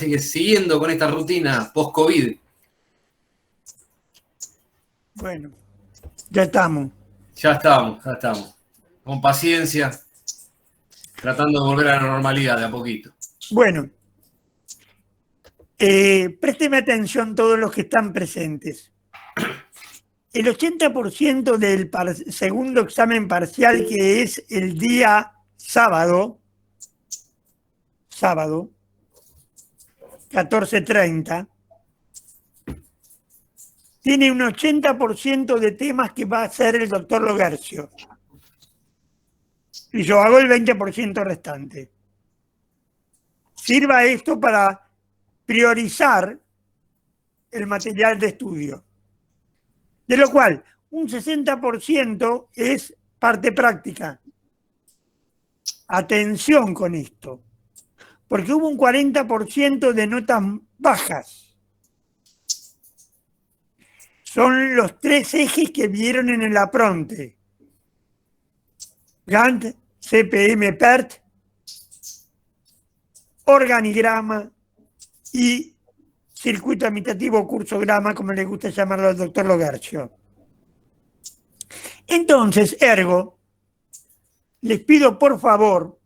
que siguiendo con esta rutina post-COVID. Bueno, ya estamos. Ya estamos. Con paciencia, tratando de volver a la normalidad de a poquito. Bueno, présteme atención todos los que están presentes. El 80% del segundo examen parcial, que es el día sábado, 14:30, tiene un 80% de temas que va a hacer el doctor Logercio. Y yo hago el 20% restante. Sirva esto para priorizar el material de estudio, de lo cual un 60% es parte práctica. Atención con esto, porque hubo un 40% de notas bajas. Son los 3 ejes que vieron en el apronte: Gantt, CPM, PERT, organigrama y circuito imitativo o cursograma, como le gusta llamarlo al doctor Logercio. Entonces, ergo, les pido por favor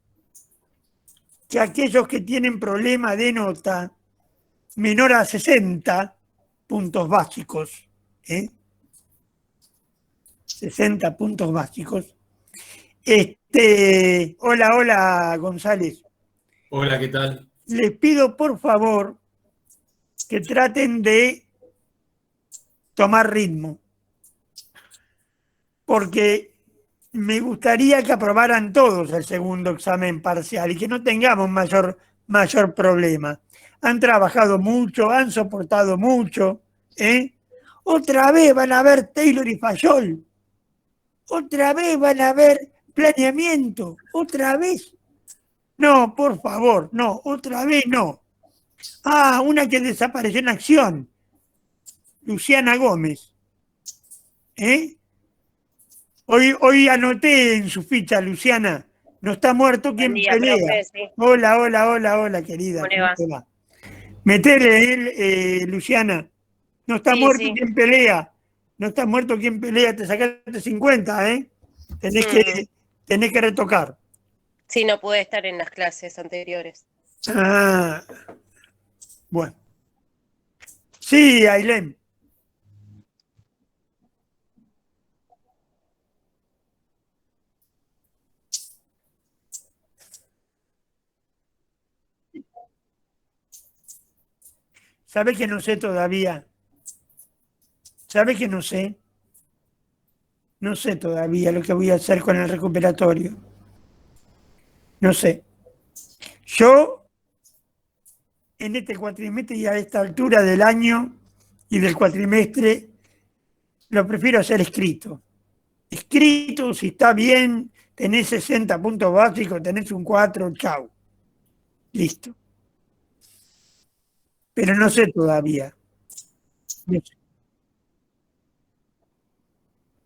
que aquellos que tienen problema de nota menor a 60 puntos básicos, 60 puntos básicos. Hola González. Hola, ¿qué tal? Les pido por favor que traten de tomar ritmo, porque me gustaría que aprobaran todos el segundo examen parcial y que no tengamos mayor problema. Han trabajado mucho, han soportado mucho. Otra vez van a ver Taylor y Fayol. Otra vez van a ver planeamiento. Otra vez. No, por favor, no, otra vez no. Ah, una que desapareció en acción. Luciana Gómez. Hoy anoté en su ficha, Luciana. No está muerto quien pelea. Profe, sí. Hola, querida. ¿Cómo te va? Metele, Luciana. No está muerto quien pelea. No está muerto quien pelea. Te sacaste 50, ¿eh? Tenés que retocar. Sí, no pude estar en las clases anteriores. Ah, bueno. Sí, Ailén. ¿Sabes que no sé todavía? ¿Sabes que no sé? No sé todavía lo que voy a hacer con el recuperatorio. No sé. Yo, en este cuatrimestre y a esta altura del año y del cuatrimestre, lo prefiero hacer escrito. Escrito, si está bien, tenés 60 puntos básicos, tenés un 4, chau. Listo. Pero no sé todavía. No sé.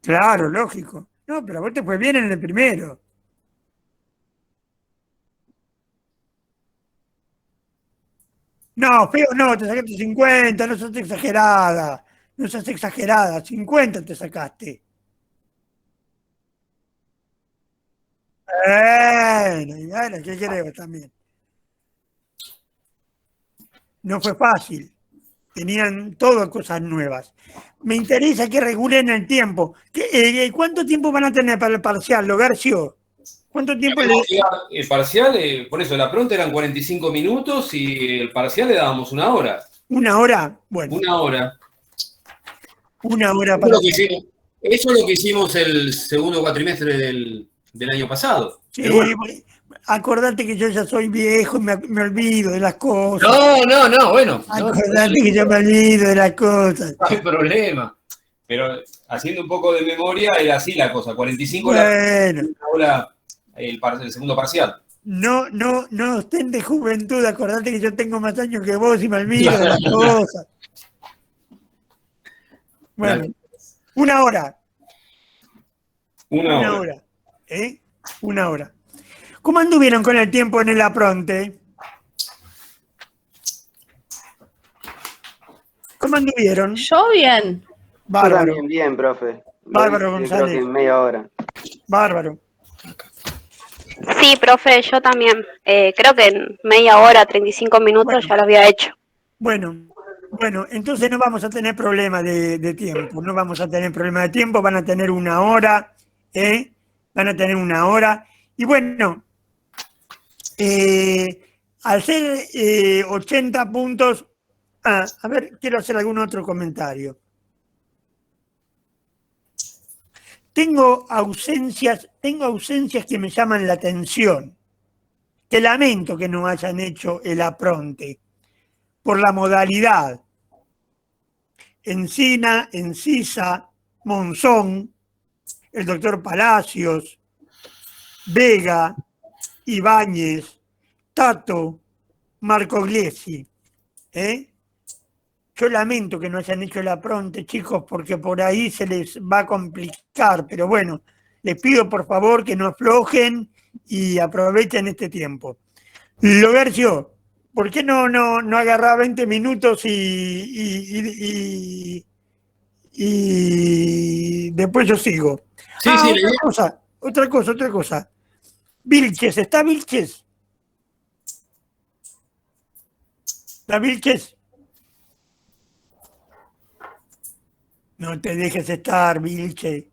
Claro, lógico. No, pero a vos te fue bien en el primero. No, feo no, te sacaste 50, no seas exagerada. No seas exagerada, 50 te sacaste. Bueno, ¿qué querés también? No fue fácil. Tenían todo cosas nuevas. Me interesa que regulen el tiempo. ¿Cuánto tiempo van a tener para el parcial, Logercio? ¿Cuánto tiempo El parcial, por eso, la pronta eran 45 minutos y el parcial le dábamos 1 hora. ¿1 hora? Bueno. 1 hora. 1 hora para... Eso es lo que hicimos el segundo cuatrimestre del año pasado. Sí, bueno. Acordate que yo ya soy viejo y me olvido de las cosas. No, bueno. Acordate que yo me olvido de las cosas. No hay problema. Pero haciendo un poco de memoria era así la cosa, 45 bueno. Hora el segundo parcial. No estén de juventud, acordate que yo tengo más años que vos y me olvido de las cosas. Bueno, 1 hora. 1 hora. 1 hora. ¿Cómo anduvieron con el tiempo en el apronte? ¿Cómo anduvieron? Yo bien. Yo Bárbaro, también bien, profe. Bárbaro, Lo hice, creo que González. en media hora. bárbaro. Sí, profe, yo también. Creo que en media hora, 35 minutos Bueno. ya lo había hecho. Bueno, entonces no vamos a tener problema de tiempo, no vamos a tener problema de tiempo, van a tener una hora, ¿eh? Van a tener una hora. Y bueno, al ser 80 puntos, a ver, quiero hacer algún otro comentario. Tengo ausencias que me llaman la atención, que lamento que no hayan hecho el apronte, por la modalidad. Encina, Encisa, Monzón, el doctor Palacios, Vega, Ibáñez, Tato, Marco Gliesi. Yo lamento que no hayan hecho el apronte, chicos, porque por ahí se les va a complicar, pero bueno, les pido por favor que no aflojen y aprovechen este tiempo. Logercio, ¿por qué no agarrá 20 minutos y después yo sigo? Sí, Otra cosa. Vilches, ¿está Vilches? ¿Está Vilches? No te dejes estar, Vilches.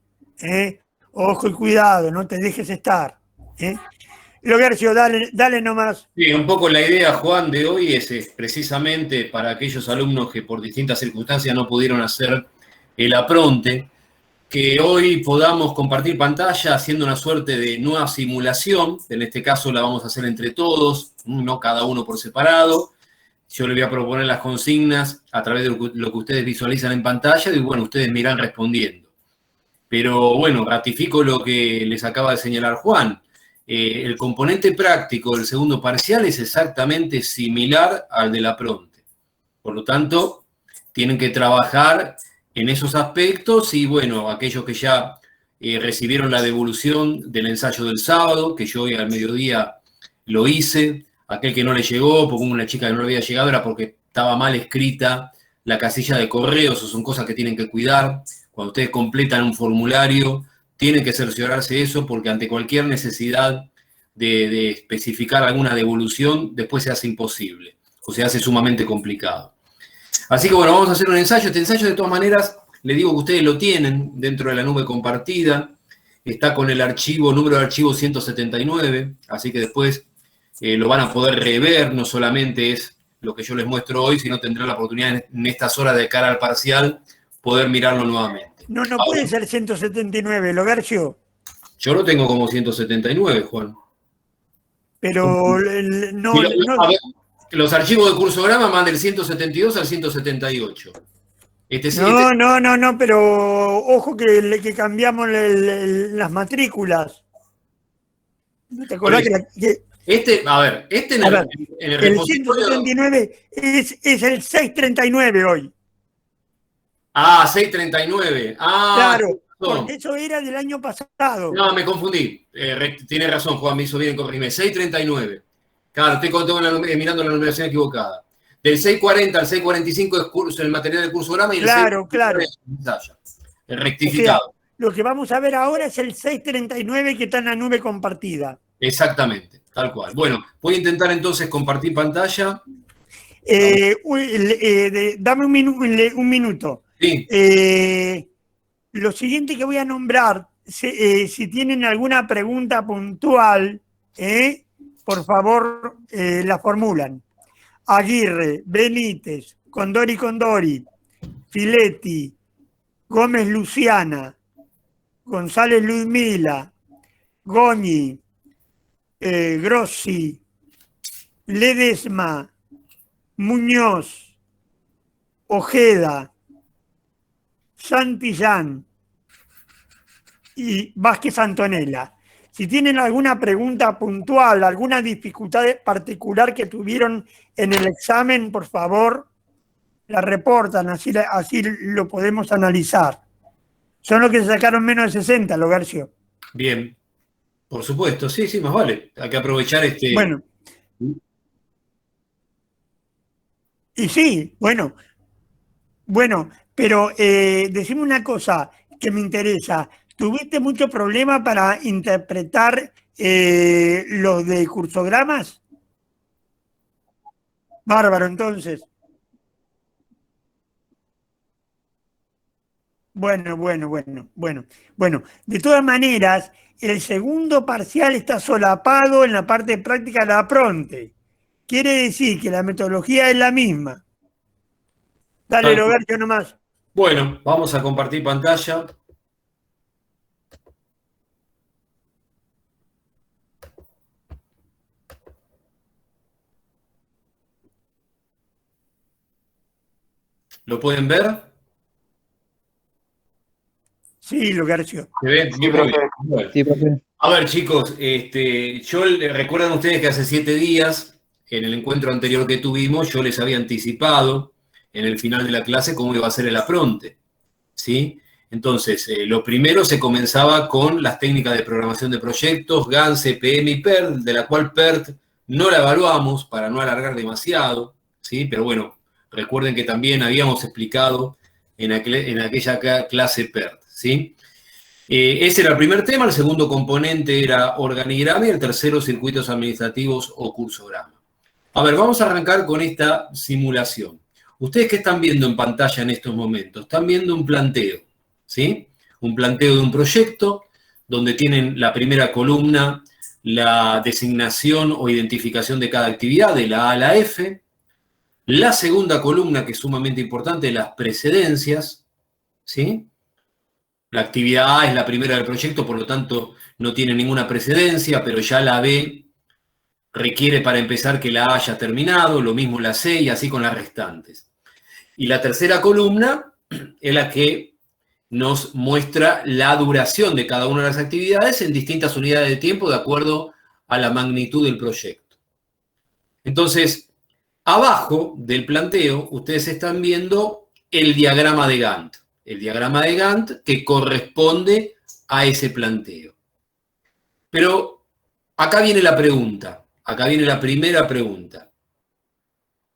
Ojo y cuidado, no te dejes estar. Logercio, dale nomás. Sí, un poco la idea, Juan, de hoy es precisamente para aquellos alumnos que por distintas circunstancias no pudieron hacer el apronte, que hoy podamos compartir pantalla haciendo una suerte de nueva simulación. En este caso la vamos a hacer entre todos, no cada uno por separado. Yo les voy a proponer las consignas a través de lo que ustedes visualizan en pantalla y bueno, ustedes me irán respondiendo. Pero bueno, ratifico lo que les acaba de señalar Juan. El componente práctico del segundo parcial es exactamente similar al del apronte. Por lo tanto, tienen que trabajar en esos aspectos y bueno, aquellos que ya recibieron la devolución del ensayo del sábado, que yo hoy al mediodía lo hice, aquel que no le llegó, porque una chica que no le había llegado era porque estaba mal escrita la casilla de correos, o son cosas que tienen que cuidar. Cuando ustedes completan un formulario, tienen que cerciorarse eso porque ante cualquier necesidad de especificar alguna devolución, después se hace imposible o se hace sumamente complicado. Así que bueno, vamos a hacer un ensayo. Este ensayo de todas maneras, le digo que ustedes lo tienen dentro de la nube compartida. Está con el número de archivo 179, así que después lo van a poder rever, no solamente es lo que yo les muestro hoy, sino tendrán la oportunidad en estas horas de cara al parcial poder mirarlo nuevamente. No puede ser 179, Logercio. Yo lo tengo como 179, Juan. Pero A ver, los archivos de cursograma van del 172 al 178. No, pero ojo que cambiamos las matrículas. ¿No te acordás en el repositorio... 179 es el 639 hoy. 639. Claro, porque eso era del año pasado. No, me confundí. Tiene razón, Juan, me hizo bien en corregirme. 639. Claro, estoy mirando la numeración equivocada. Del 640 al 645 es el material del cursograma y el 639 es el ensayo. El rectificado. O sea, lo que vamos a ver ahora es el 639 que está en la nube compartida. Exactamente, tal cual. Bueno, voy a intentar entonces compartir pantalla. Dame un minuto. Sí. Lo siguiente que voy a nombrar, si tienen alguna pregunta puntual, por favor, la formulan. Aguirre, Benítez, Condori, Filetti, Gómez Luciana, González Ludmila, Goñi, Grossi, Ledesma, Muñoz, Ojeda, Santillán y Vázquez Antonella. Si tienen alguna pregunta puntual, alguna dificultad particular que tuvieron en el examen, por favor, la reportan, así lo podemos analizar. Son los que se sacaron menos de 60, Logercio. Bien, por supuesto, sí, más vale. Hay que aprovechar este... Bueno. Y sí, bueno, Bueno, pero decime una cosa que me interesa. ¿Tuviste mucho problema para interpretar los de cursogramas? Bárbaro, entonces. Bueno. De todas maneras, el segundo parcial está solapado en la parte práctica de la Pronte. Quiere decir que la metodología es la misma. Dale, Roberto, nomás. Bueno, vamos a compartir pantalla. ¿Lo pueden ver? Sí, Lugarcio. ¿Se ve? Sí, Muy profe. bien. Bueno. Sí, profe. A ver, chicos, recuerdan ustedes que hace 7 días, en el encuentro anterior que tuvimos, yo les había anticipado en el final de la clase cómo iba a ser el apronte, ¿sí? Entonces, lo primero se comenzaba con las técnicas de programación de proyectos, GAN, CPM y PERT, de la cual PERT no la evaluamos para no alargar demasiado, ¿sí? Pero bueno, recuerden que también habíamos explicado en aquella clase PERT, ¿sí? Ese era el primer tema, el segundo componente era organigrama y el tercero circuitos administrativos o cursograma. A ver, vamos a arrancar con esta simulación. ¿Ustedes qué están viendo en pantalla en estos momentos? Están viendo un planteo, ¿sí? Un planteo de un proyecto donde tienen la primera columna, la designación o identificación de cada actividad, de la A a la F. La segunda columna, que es sumamente importante, las precedencias, ¿sí? La actividad A es la primera del proyecto, por lo tanto no tiene ninguna precedencia, pero ya la B requiere para empezar que la A haya terminado, lo mismo la C y así con las restantes. Y la tercera columna es la que nos muestra la duración de cada una de las actividades en distintas unidades de tiempo de acuerdo a la magnitud del proyecto. Entonces, abajo del planteo, ustedes están viendo el diagrama de Gantt. El diagrama de Gantt que corresponde a ese planteo. Pero acá viene la pregunta, acá viene la primera pregunta.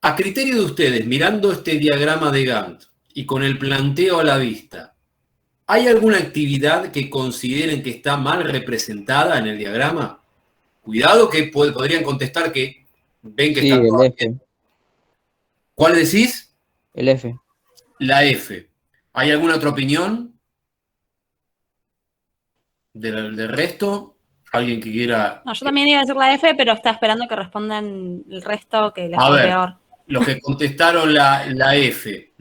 A criterio de ustedes, mirando este diagrama de Gantt y con el planteo a la vista, ¿hay alguna actividad que consideren que está mal representada en el diagrama? Cuidado que podrían contestar que ven que Sí, está todo el bien. F. ¿Cuál decís? El F. La F. ¿Hay alguna otra opinión del resto? ¿Alguien que quiera...? No, yo también iba a decir la F, pero está esperando que respondan el resto, que les A fue ver, peor. los que contestaron la F,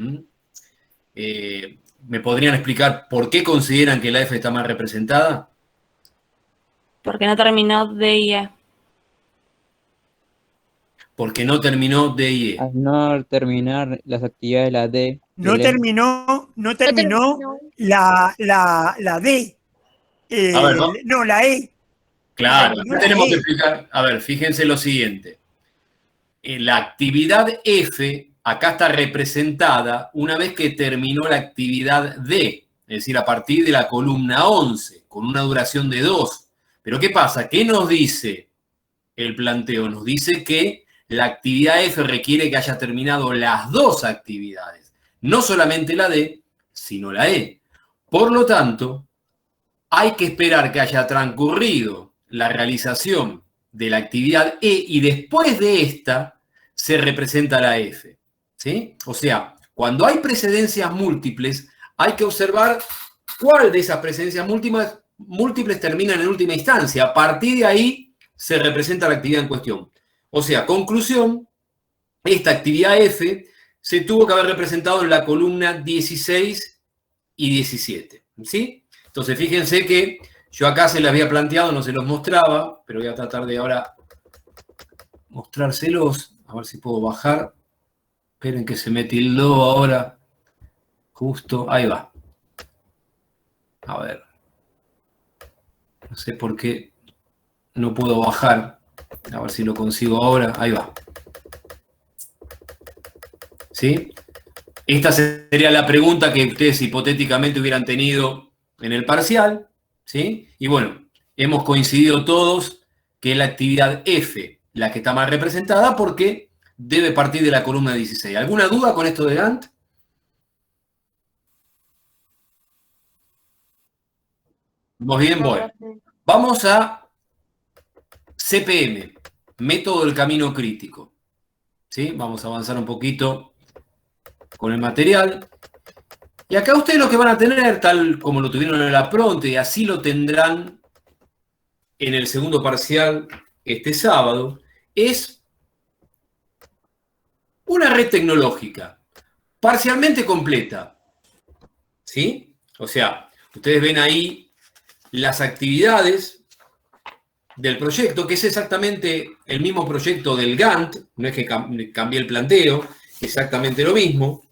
¿me podrían explicar por qué consideran que la F está mal representada? Porque no terminó D y E. Porque no terminó D y E. Al no terminar las actividades de la D. y No el F. terminó la D. A ver, ¿no? No, la E. Claro, terminó acá la tenemos E. que explicar. A ver, fíjense lo siguiente. La actividad F acá está representada una vez que terminó la actividad D, es decir, a partir de la columna 11, con una duración de 2. Pero ¿qué pasa? ¿Qué nos dice el planteo? Nos dice que la actividad F requiere que haya terminado las dos actividades, no solamente la D, sino la E. Por lo tanto, hay que esperar que haya transcurrido la realización de la actividad E y después de esta se representa la F, ¿sí? O sea, cuando hay precedencias múltiples, hay que observar cuál de esas precedencias múltiples terminan en última instancia. A partir de ahí se representa la actividad en cuestión. O sea, conclusión, esta actividad F se tuvo que haber representado en la columna 16 y 17, ¿sí? Entonces, fíjense que yo acá se las había planteado, no se los mostraba, pero voy a tratar de ahora mostrárselos. A ver si puedo bajar. Esperen que se me tildó ahora. Justo, ahí va. A ver. No sé por qué no puedo bajar. A ver si lo consigo ahora. Ahí va. ¿Sí? Esta sería la pregunta que ustedes hipotéticamente hubieran tenido en el parcial, ¿sí? Y bueno, hemos coincidido todos que es la actividad F la que está mal representada porque debe partir de la columna 16. ¿Alguna duda con esto de Gantt? Vamos bien, bueno. Vamos a CPM, método del camino crítico. ¿Sí? Vamos a avanzar un poquito con el material. Y acá ustedes lo que van a tener, tal como lo tuvieron en la Pronte, y así lo tendrán en el segundo parcial este sábado, es una red tecnológica parcialmente completa. ¿Sí? O sea, ustedes ven ahí las actividades del proyecto, que es exactamente el mismo proyecto del Gantt, no es que cambié el planteo, exactamente lo mismo.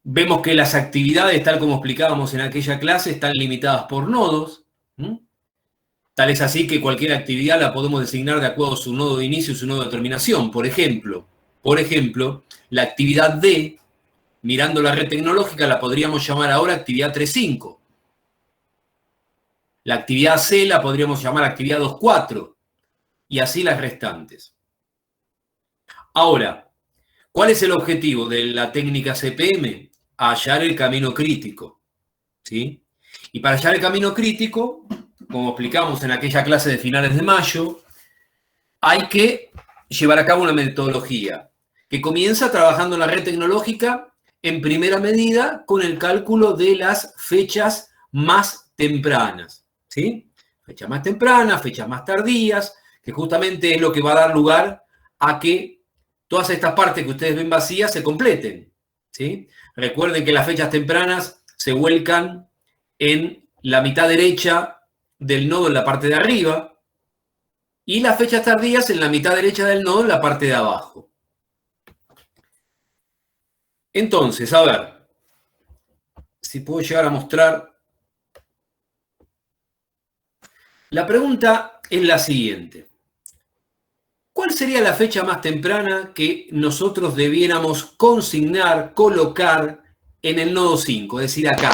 Vemos que las actividades, tal como explicábamos en aquella clase, están limitadas por nodos. Tal es así que cualquier actividad la podemos designar de acuerdo a su nodo de inicio y su nodo de terminación. Por ejemplo, la actividad D, mirando la red tecnológica, la podríamos llamar ahora actividad 3.5. La actividad C la podríamos llamar actividad 2.4. Y así las restantes. Ahora, ¿cuál es el objetivo de la técnica CPM? Hallar el camino crítico. ¿Sí? Y para hallar el camino crítico, como explicamos en aquella clase de finales de mayo, hay que llevar a cabo una metodología que comienza trabajando en la red tecnológica en primera medida con el cálculo de las fechas más tempranas. ¿Sí? Fechas más tempranas, fechas más tardías, que justamente es lo que va a dar lugar a que todas estas partes que ustedes ven vacías se completen. ¿Sí? Recuerden que las fechas tempranas se vuelcan en la mitad derecha del nodo en la parte de arriba y las fechas tardías en la mitad derecha del nodo en la parte de abajo. Entonces, a ver, si puedo llegar a mostrar. La pregunta es la siguiente. ¿Cuál sería la fecha más temprana que nosotros debiéramos consignar, colocar en el nodo 5? Es decir, acá.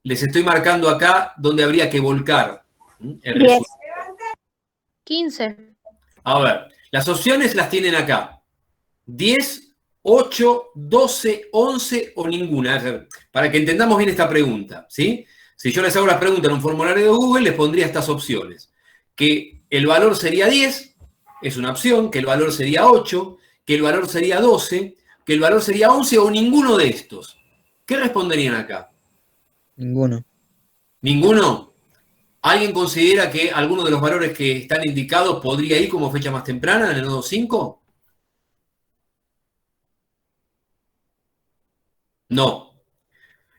Les estoy marcando acá donde habría que volcar el resultado. 15. A ver, las opciones las tienen acá. 10, 8, 12, 11 o ninguna. Para que entendamos bien esta pregunta, ¿sí? Si yo les hago la pregunta en un formulario de Google, les pondría estas opciones. Que el valor sería 10, es una opción. Que el valor sería 8, que el valor sería 12, que el valor sería 11 o ninguno de estos. ¿Qué responderían acá? Ninguno. ¿Ninguno? ¿Alguien considera que alguno de los valores que están indicados podría ir como fecha más temprana en el nodo 5? No.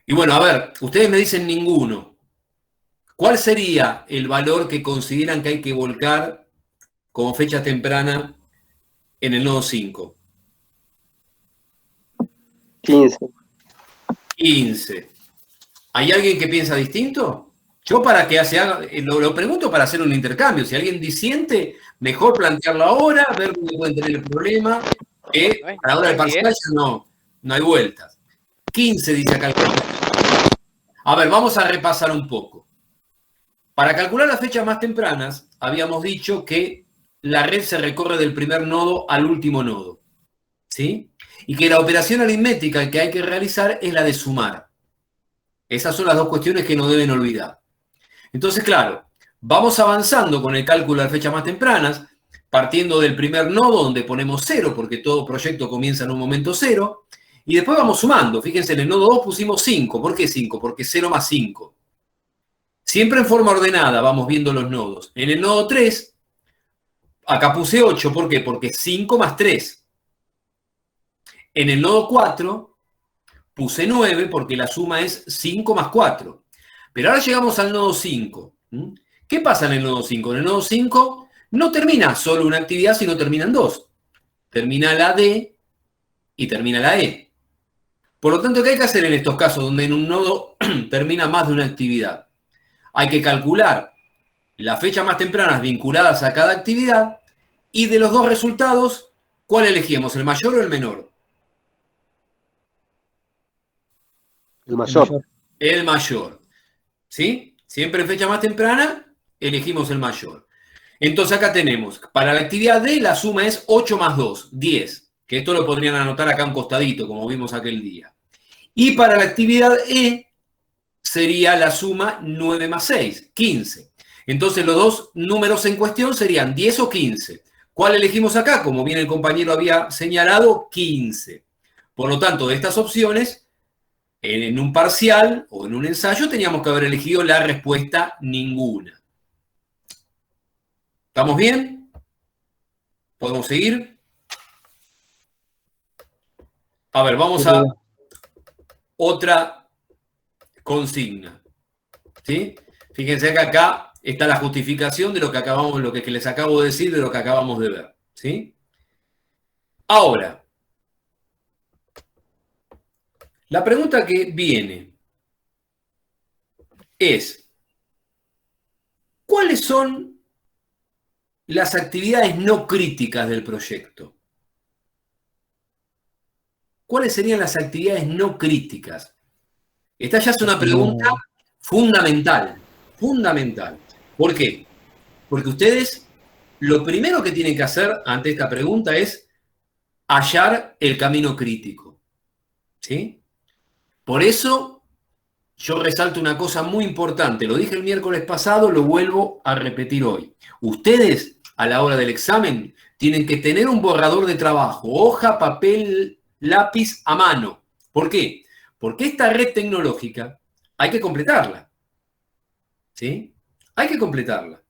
Y bueno, a ver, ustedes me dicen ninguno. ¿Cuál sería el valor que consideran que hay que volcar como fecha temprana en el nodo 5? 15. 15. ¿Hay alguien que piensa distinto? Yo para que lo pregunto para hacer un intercambio. Si alguien disiente, mejor plantearlo ahora, ver dónde pueden tener el problema. Que a la hora del parcial ya no hay vueltas. 15 dice acá el calculador. A ver, vamos a repasar un poco. Para calcular las fechas más tempranas, habíamos dicho que la red se recorre del primer nodo al último nodo. ¿Sí? Y que la operación aritmética que hay que realizar es la de sumar. Esas son las dos cuestiones que no deben olvidar. Entonces, claro, vamos avanzando con el cálculo de las fechas más tempranas, partiendo del primer nodo donde ponemos 0, porque todo proyecto comienza en un momento 0, y después vamos sumando. Fíjense, en el nodo 2 pusimos 5. ¿Por qué 5? Porque 0 más 5. Siempre en forma ordenada vamos viendo los nodos. En el nodo 3, acá puse 8. ¿Por qué? Porque 5 más 3. En el nodo 4 puse 9 porque la suma es 5 más 4. Pero ahora llegamos al nodo 5. ¿Qué pasa en el nodo 5? En el nodo 5 no termina solo una actividad, sino terminan dos. Termina la D y termina la E. Por lo tanto, ¿qué hay que hacer en estos casos donde en un nodo termina más de una actividad? Hay que calcular las fechas más tempranas vinculadas a cada actividad y de los dos resultados, ¿cuál elegimos? ¿El mayor o el menor? El mayor. El mayor. ¿Sí? Siempre en fecha más temprana, elegimos el mayor. Entonces acá tenemos, para la actividad D la suma es 8 más 2, 10. que esto lo podrían anotar acá a un costadito, como vimos aquel día. Y para la actividad E sería la suma 9 más 6, 15. Entonces los dos números en cuestión serían 10 o 15. ¿Cuál elegimos acá? Como bien el compañero había señalado, 15. Por lo tanto, de estas opciones, en un parcial o en un ensayo teníamos que haber elegido la respuesta ninguna. ¿Estamos bien? ¿Podemos seguir? A ver, vamos a otra consigna. ¿Sí? Fíjense que acá está la justificación de lo que les acabo de decir, de lo que acabamos de ver. ¿Sí? Ahora, la pregunta que viene es, ¿cuáles son las actividades no críticas del proyecto? ¿Cuáles serían las actividades no críticas? Esta ya es una pregunta fundamental, fundamental. ¿Por qué? Porque ustedes lo primero que tienen que hacer ante esta pregunta es hallar el camino crítico. ¿Sí? Por eso yo resalto una cosa muy importante. Lo dije el miércoles pasado, lo vuelvo a repetir hoy. Ustedes, a la hora del examen, tienen que tener un borrador de trabajo, hoja, papel, lápiz a mano. ¿Por qué? Porque esta red tecnológica hay que completarla. ¿Sí? Hay que completarla.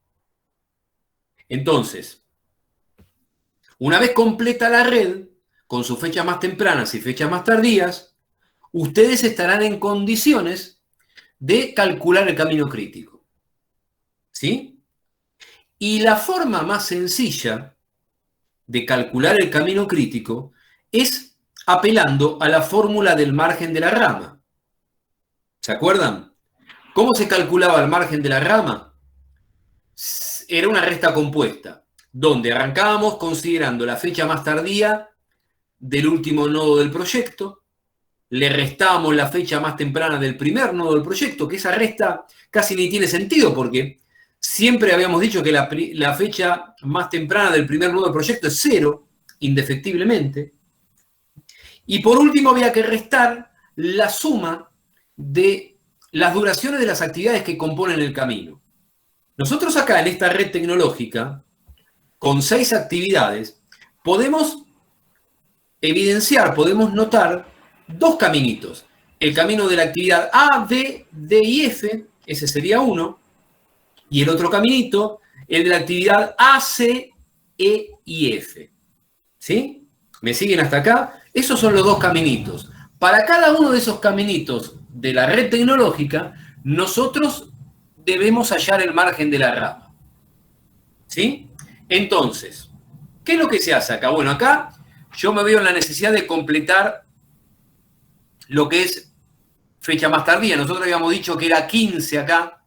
Entonces, una vez completa la red, con sus fechas más tempranas y fechas más tardías, ustedes estarán en condiciones de calcular el camino crítico. ¿Sí? Y la forma más sencilla de calcular el camino crítico es apelando a la fórmula del margen de la rama. ¿Se acuerdan? ¿Cómo se calculaba el margen de la rama? Era una resta compuesta, donde arrancábamos considerando la fecha más tardía del último nodo del proyecto, le restábamos la fecha más temprana del primer nodo del proyecto, que esa resta casi ni tiene sentido, porque siempre habíamos dicho que la fecha más temprana del primer nodo del proyecto es 0, indefectiblemente. Y por último había que restar la suma de las duraciones de las actividades que componen el camino. Nosotros acá en esta red tecnológica, con 6 actividades, podemos evidenciar, podemos notar 2 caminitos. El camino de la actividad A, B, D y F, ese sería uno, y el otro caminito, el de la actividad A, C, E y F. ¿Sí? ¿Me siguen hasta acá? Esos son los 2 caminitos. Para cada uno de esos caminitos de la red tecnológica, nosotros debemos hallar el margen de la rama. ¿Sí? Entonces, ¿qué es lo que se hace acá? Bueno, acá yo me veo en la necesidad de completar lo que es fecha más tardía. Nosotros habíamos dicho que era 15 acá,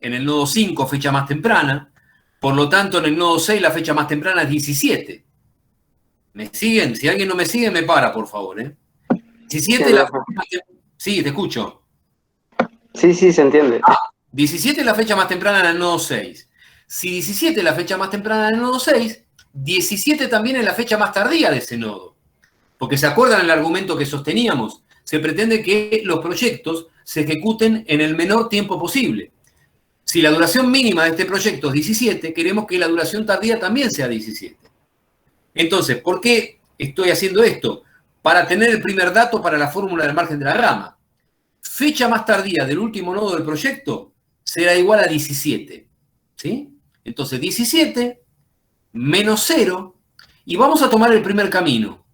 en el nodo 5, fecha más temprana. Por lo tanto, en el nodo 6 la fecha más temprana es 17. ¿Me siguen? Si alguien no me sigue, me para, por favor. 17 es la fecha más temprana. Sí, te escucho. Sí, se entiende. 17 es la fecha más temprana en el nodo 6. Si 17 es la fecha más temprana en el nodo 6, 17 también es la fecha más tardía de ese nodo. Porque ¿se acuerdan el argumento que sosteníamos? Se pretende que los proyectos se ejecuten en el menor tiempo posible. Si la duración mínima de este proyecto es 17, queremos que la duración tardía también sea 17. Entonces, ¿por qué estoy haciendo esto? Para tener el primer dato para la fórmula del margen de la rama. Fecha más tardía del último nodo del proyecto será igual a 17. ¿Sí? Entonces, 17 menos 0, y vamos a tomar el primer camino.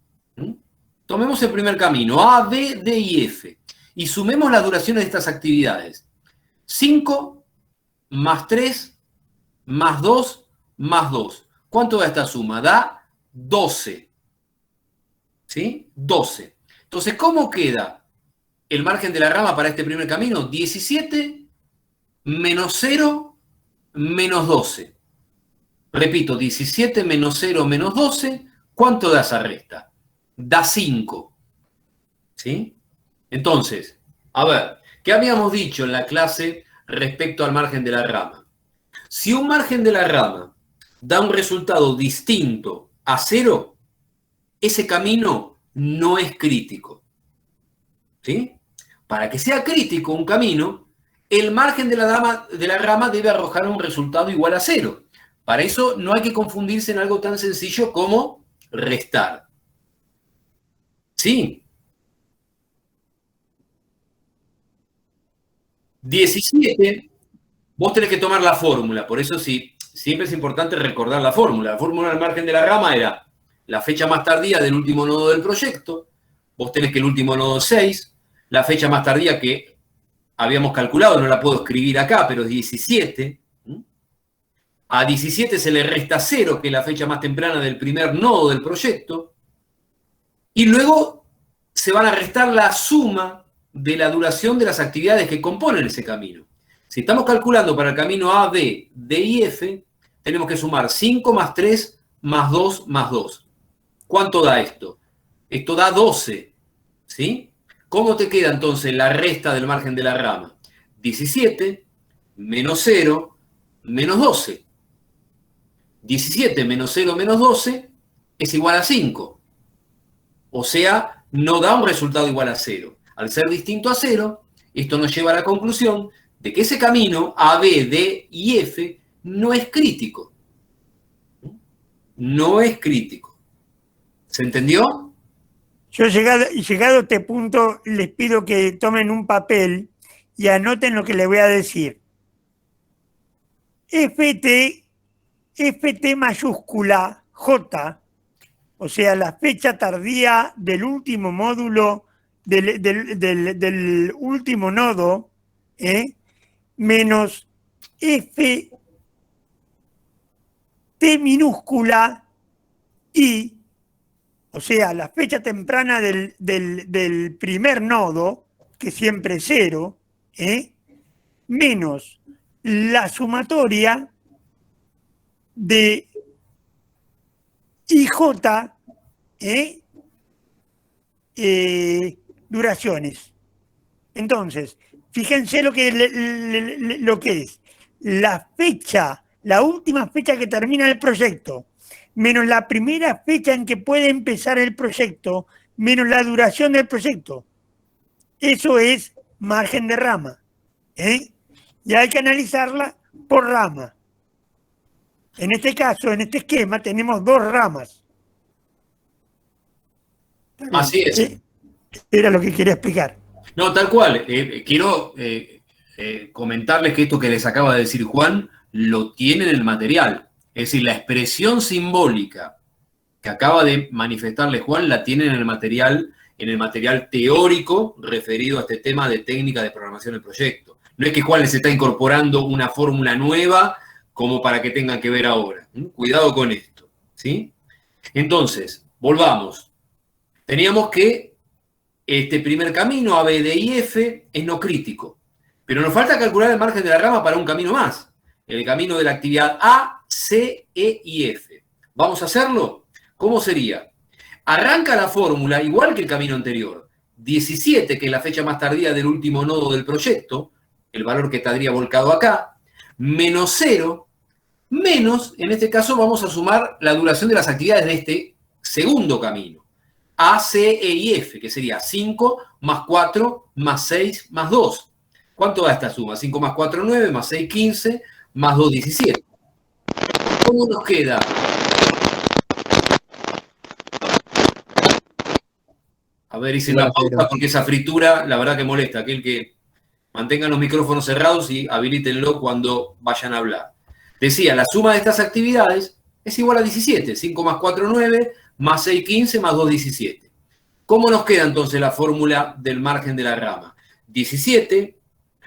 Tomemos el primer camino, A, B, D y F, y sumemos las duraciones de estas actividades. 5 más 3 más 2 más 2. ¿Cuánto da esta suma? Da 12. ¿Sí? 12. Entonces, ¿cómo queda el margen de la rama para este primer camino? 17 menos 0 menos 12. Repito, 17 menos 0 menos 12. ¿Cuánto da esa resta? Da 5. ¿Sí? Entonces, a ver, ¿qué habíamos dicho en la clase respecto al margen de la rama? Si un margen de la rama da un resultado distinto a 0, ese camino no es crítico. ¿Sí? Para que sea crítico un camino, el margen de la rama debe arrojar un resultado igual a 0. Para eso no hay que confundirse en algo tan sencillo como restar. ¿Sí? 17, vos tenés que tomar la fórmula, por eso sí, siempre es importante recordar la fórmula. La fórmula del margen de la rama era la fecha más tardía del último nodo del proyecto, vos tenés que el último nodo es 6, la fecha más tardía que habíamos calculado, no la puedo escribir acá, pero es 17. A 17 se le resta 0, que es la fecha más temprana del primer nodo del proyecto, y luego se van a restar la suma de la duración de las actividades que componen ese camino. Si estamos calculando para el camino A, B, D y F, tenemos que sumar 5 más 3 más 2 más 2. ¿Cuánto da esto? Esto da 12, ¿sí? ¿Cómo te queda entonces la resta del margen de la rama? 17 menos 0 menos 12. 17 menos 0 menos 12 es igual a 5. O sea, no da un resultado igual a 0. Al ser distinto a 0, esto nos lleva a la conclusión de que ese camino A, B, D y F no es crítico. No es crítico. ¿Se entendió? Yo llegado a este punto, les pido que tomen un papel y anoten lo que les voy a decir. FT mayúscula J, o sea, la fecha tardía del último módulo, del último nodo, menos F T minúscula I, o sea, la fecha temprana del primer nodo, que siempre es 0, menos la sumatoria de IJ, duraciones. Entonces, fíjense lo que es la fecha, la última fecha que termina el proyecto, menos la primera fecha en que puede empezar el proyecto, menos la duración del proyecto. Eso es margen de rama. Y hay que analizarla por rama. En este caso, en este esquema, tenemos 2 ramas. Así es. Era lo que quería explicar. No, tal cual. Quiero comentarles que esto que les acaba de decir Juan lo tiene en el material. Es decir, la expresión simbólica que acaba de manifestarle Juan la tienen en el material teórico referido a este tema de técnica de programación del proyecto. No es que Juan les está incorporando una fórmula nueva como para que tengan que ver ahora. Cuidado con esto, ¿sí? Entonces, volvamos. Teníamos que este primer camino, A, B, D y F, es no crítico. Pero nos falta calcular el margen de la rama para un camino más. El camino de la actividad A, C, E y F. ¿Vamos a hacerlo? ¿Cómo sería? Arranca la fórmula igual que el camino anterior. 17, que es la fecha más tardía del último nodo del proyecto, el valor que estaría volcado acá, menos 0, menos, en este caso vamos a sumar la duración de las actividades de este segundo camino. A, C, E y F, que sería 5 más 4 más 6 más 2. ¿Cuánto da esta suma? 5 más 4, 9, más 6, 15, más 2, 17. ¿Cómo nos queda? A ver, hice una pausa porque esa fritura, la verdad que molesta. Aquel que mantengan los micrófonos cerrados y habilítenlo cuando vayan a hablar. Decía, la suma de estas actividades es igual a 17. 5 más 4, 9, más 6, 15, más 2, 17. ¿Cómo nos queda entonces la fórmula del margen de la rama? 17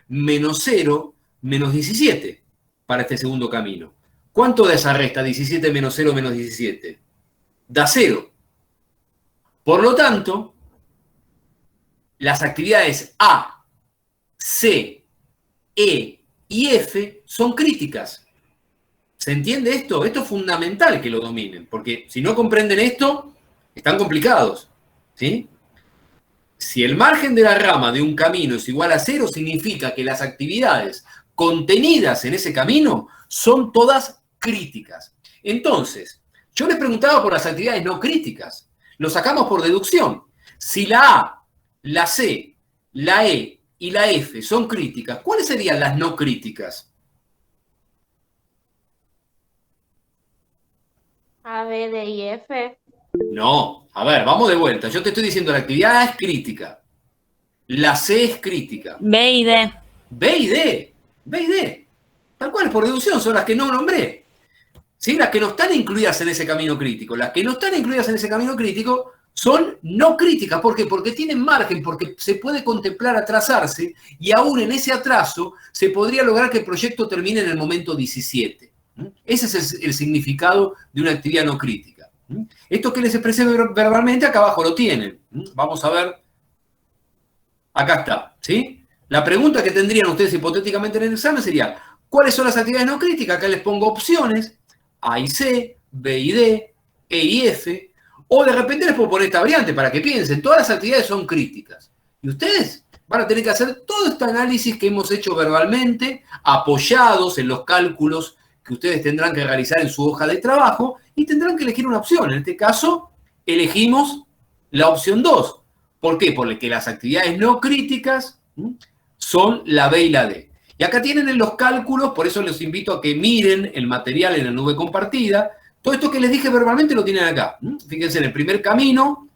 menos 0 menos 17 para este segundo camino. ¿Cuánto da esa resta? 17 menos 0 menos 17. Da 0. Por lo tanto, las actividades A, C, E y F son críticas. ¿Se entiende esto? Esto es fundamental que lo dominen, porque si no comprenden esto, están complicados, ¿sí? Si el margen de la rama de un camino es igual a 0, significa que las actividades contenidas en ese camino son todas críticas. Entonces, yo les preguntaba por las actividades no críticas. lo sacamos por deducción. Si la A, la C, la E y la F son críticas, ¿cuáles serían las no críticas? A, B, D y F. No, a ver, vamos de vuelta. Yo te estoy diciendo la actividad A es crítica. La C es crítica. B y D. B y D. B y D. Tal cual, por deducción, son las que no nombré. ¿Sí? Las que no están incluidas en ese camino crítico. Las que no están incluidas en ese camino crítico son no críticas. ¿Por qué? Porque tienen margen, porque se puede contemplar atrasarse y aún en ese atraso se podría lograr que el proyecto termine en el momento 17. Ese es el significado de una actividad no crítica. Esto que les expresé verbalmente, acá abajo lo tienen. Vamos a ver. Acá está. ¿Sí? La pregunta que tendrían ustedes hipotéticamente en el examen sería, ¿cuáles son las actividades no críticas? Acá les pongo opciones. A y C, B y D, E y F, o de repente les puedo poner esta variante para que piensen, todas las actividades son críticas. Y ustedes van a tener que hacer todo este análisis que hemos hecho verbalmente, apoyados en los cálculos que ustedes tendrán que realizar en su hoja de trabajo, y tendrán que elegir una opción. En este caso, elegimos la opción 2. ¿Por qué? Porque las actividades no críticas son la B y la D. Y acá tienen en los cálculos, por eso les invito a que miren el material en la nube compartida. Todo esto que les dije verbalmente lo tienen acá. Fíjense en el primer camino,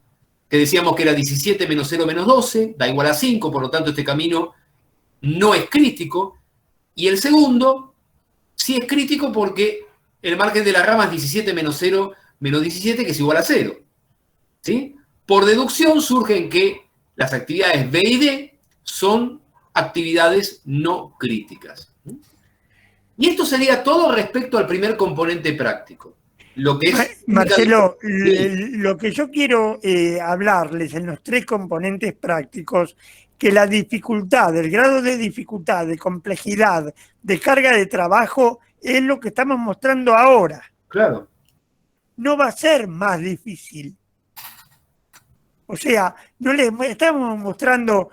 que decíamos que era 17 menos 0 menos 12, da igual a 5, por lo tanto este camino no es crítico. Y el segundo sí es crítico porque el margen de la rama es 17 menos 0 menos 17, que es igual a 0. ¿Sí? Por deducción surgen que las actividades B y D son actividades no críticas. Y esto sería todo respecto al primer componente práctico. Lo que es... Marcelo, Sí. lo que yo quiero hablarles en los 3 componentes prácticos, que la dificultad, el grado de dificultad, de complejidad, de carga de trabajo, es lo que estamos mostrando ahora. Claro. No va a ser más difícil. O sea, no le estamos mostrando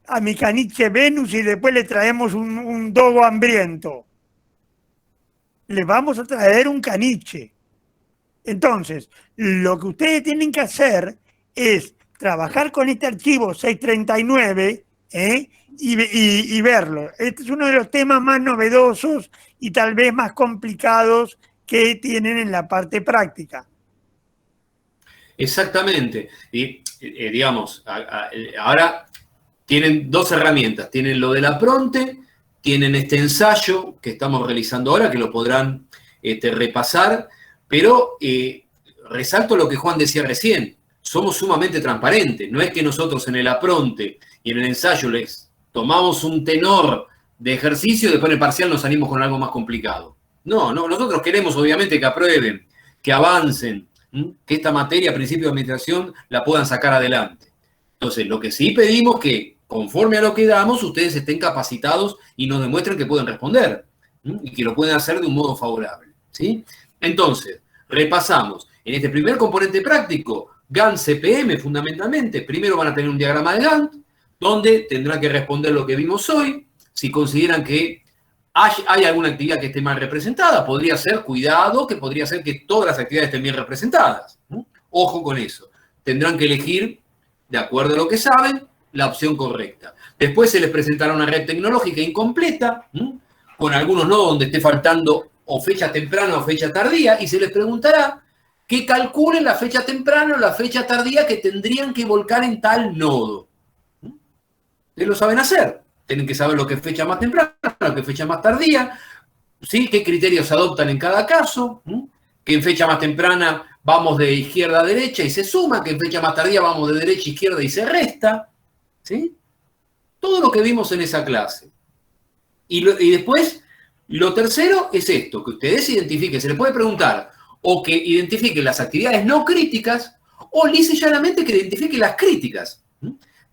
a mi caniche Venus y después le traemos un dogo hambriento. Le vamos a traer un caniche. Entonces, lo que ustedes tienen que hacer es trabajar con este archivo 639 y verlo. Este es uno de los temas más novedosos y tal vez más complicados que tienen en la parte práctica. Exactamente. Y, digamos, ahora tienen 2 herramientas. Tienen lo de la Pronte, tienen este ensayo que estamos realizando ahora, que lo podrán repasar, pero resalto lo que Juan decía recién. Somos sumamente transparentes. No es que nosotros en el Apronte y en el ensayo les tomamos un tenor de ejercicio y después en el parcial nos salimos con algo más complicado. No, nosotros queremos obviamente que aprueben, que avancen, que esta materia, principio de administración, la puedan sacar adelante. Entonces, lo que sí pedimos que, conforme a lo que damos, ustedes estén capacitados y nos demuestren que pueden responder y que lo pueden hacer de un modo favorable. ¿Sí? Entonces, repasamos. En este primer componente práctico, Gantt CPM fundamentalmente, primero van a tener un diagrama de Gantt, donde tendrán que responder lo que vimos hoy. Si consideran que hay alguna actividad que esté mal representada, podría ser, cuidado, que podría ser que todas las actividades estén bien representadas. Ojo con eso. Tendrán que elegir, de acuerdo a lo que saben, la opción correcta. Después se les presentará una red tecnológica incompleta, con algunos nodos donde esté faltando o fecha temprana o fecha tardía, y se les preguntará que calculen la fecha temprana o la fecha tardía que tendrían que volcar en tal nodo. Ustedes lo saben hacer. Tienen que saber lo que es fecha más temprana, lo que es fecha más tardía, ¿sí? Qué criterios se adoptan en cada caso, que en fecha más temprana vamos de izquierda a derecha y se suma, que en fecha más tardía vamos de derecha a izquierda y se resta, ¿sí? Todo lo que vimos en esa clase. Y después, lo tercero es esto, que ustedes identifiquen, se les puede preguntar, o que identifiquen las actividades no críticas, o lisa y llanamente que identifiquen las críticas.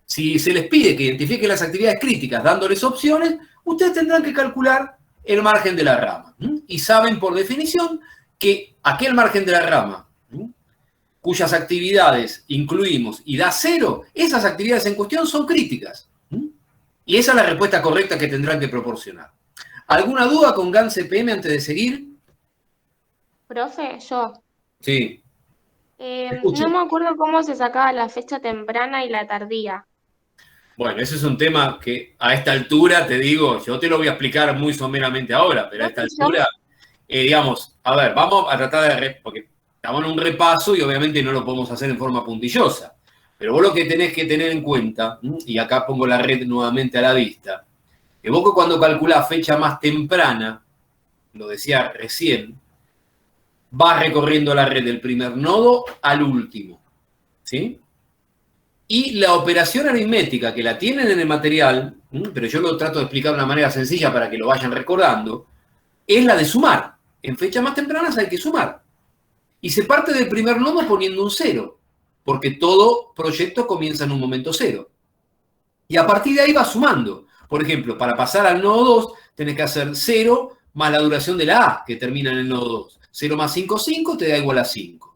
Si se les pide que identifiquen las actividades críticas dándoles opciones, ustedes tendrán que calcular el margen de la rama. Y saben por definición que aquel margen de la rama, cuyas actividades incluimos y da 0, esas actividades en cuestión son críticas. Y esa es la respuesta correcta que tendrán que proporcionar. ¿Alguna duda con Gantt CPM antes de seguir? Profe, yo. Sí. No me acuerdo cómo se sacaba la fecha temprana y la tardía. Bueno, ese es un tema que a esta altura, te digo, yo te lo voy a explicar muy someramente ahora, pero a esta altura, digamos, a ver, vamos a tratar de, porque estamos en un repaso y obviamente no lo podemos hacer en forma puntillosa, pero vos lo que tenés que tener en cuenta, y acá pongo la red nuevamente a la vista, que vos cuando calculás fecha más temprana, lo decía recién, vas recorriendo la red del primer nodo al último, ¿sí? Y la operación aritmética, que la tienen en el material, pero yo lo trato de explicar de una manera sencilla para que lo vayan recordando, es la de sumar. En fechas más tempranas hay que sumar. Y se parte del primer nodo poniendo un 0, porque todo proyecto comienza en un momento 0. Y a partir de ahí va sumando. Por ejemplo, para pasar al nodo 2, tenés que hacer 0 más la duración de la A, que termina en el nodo 2. 0 más 5, 5, te da igual a 5.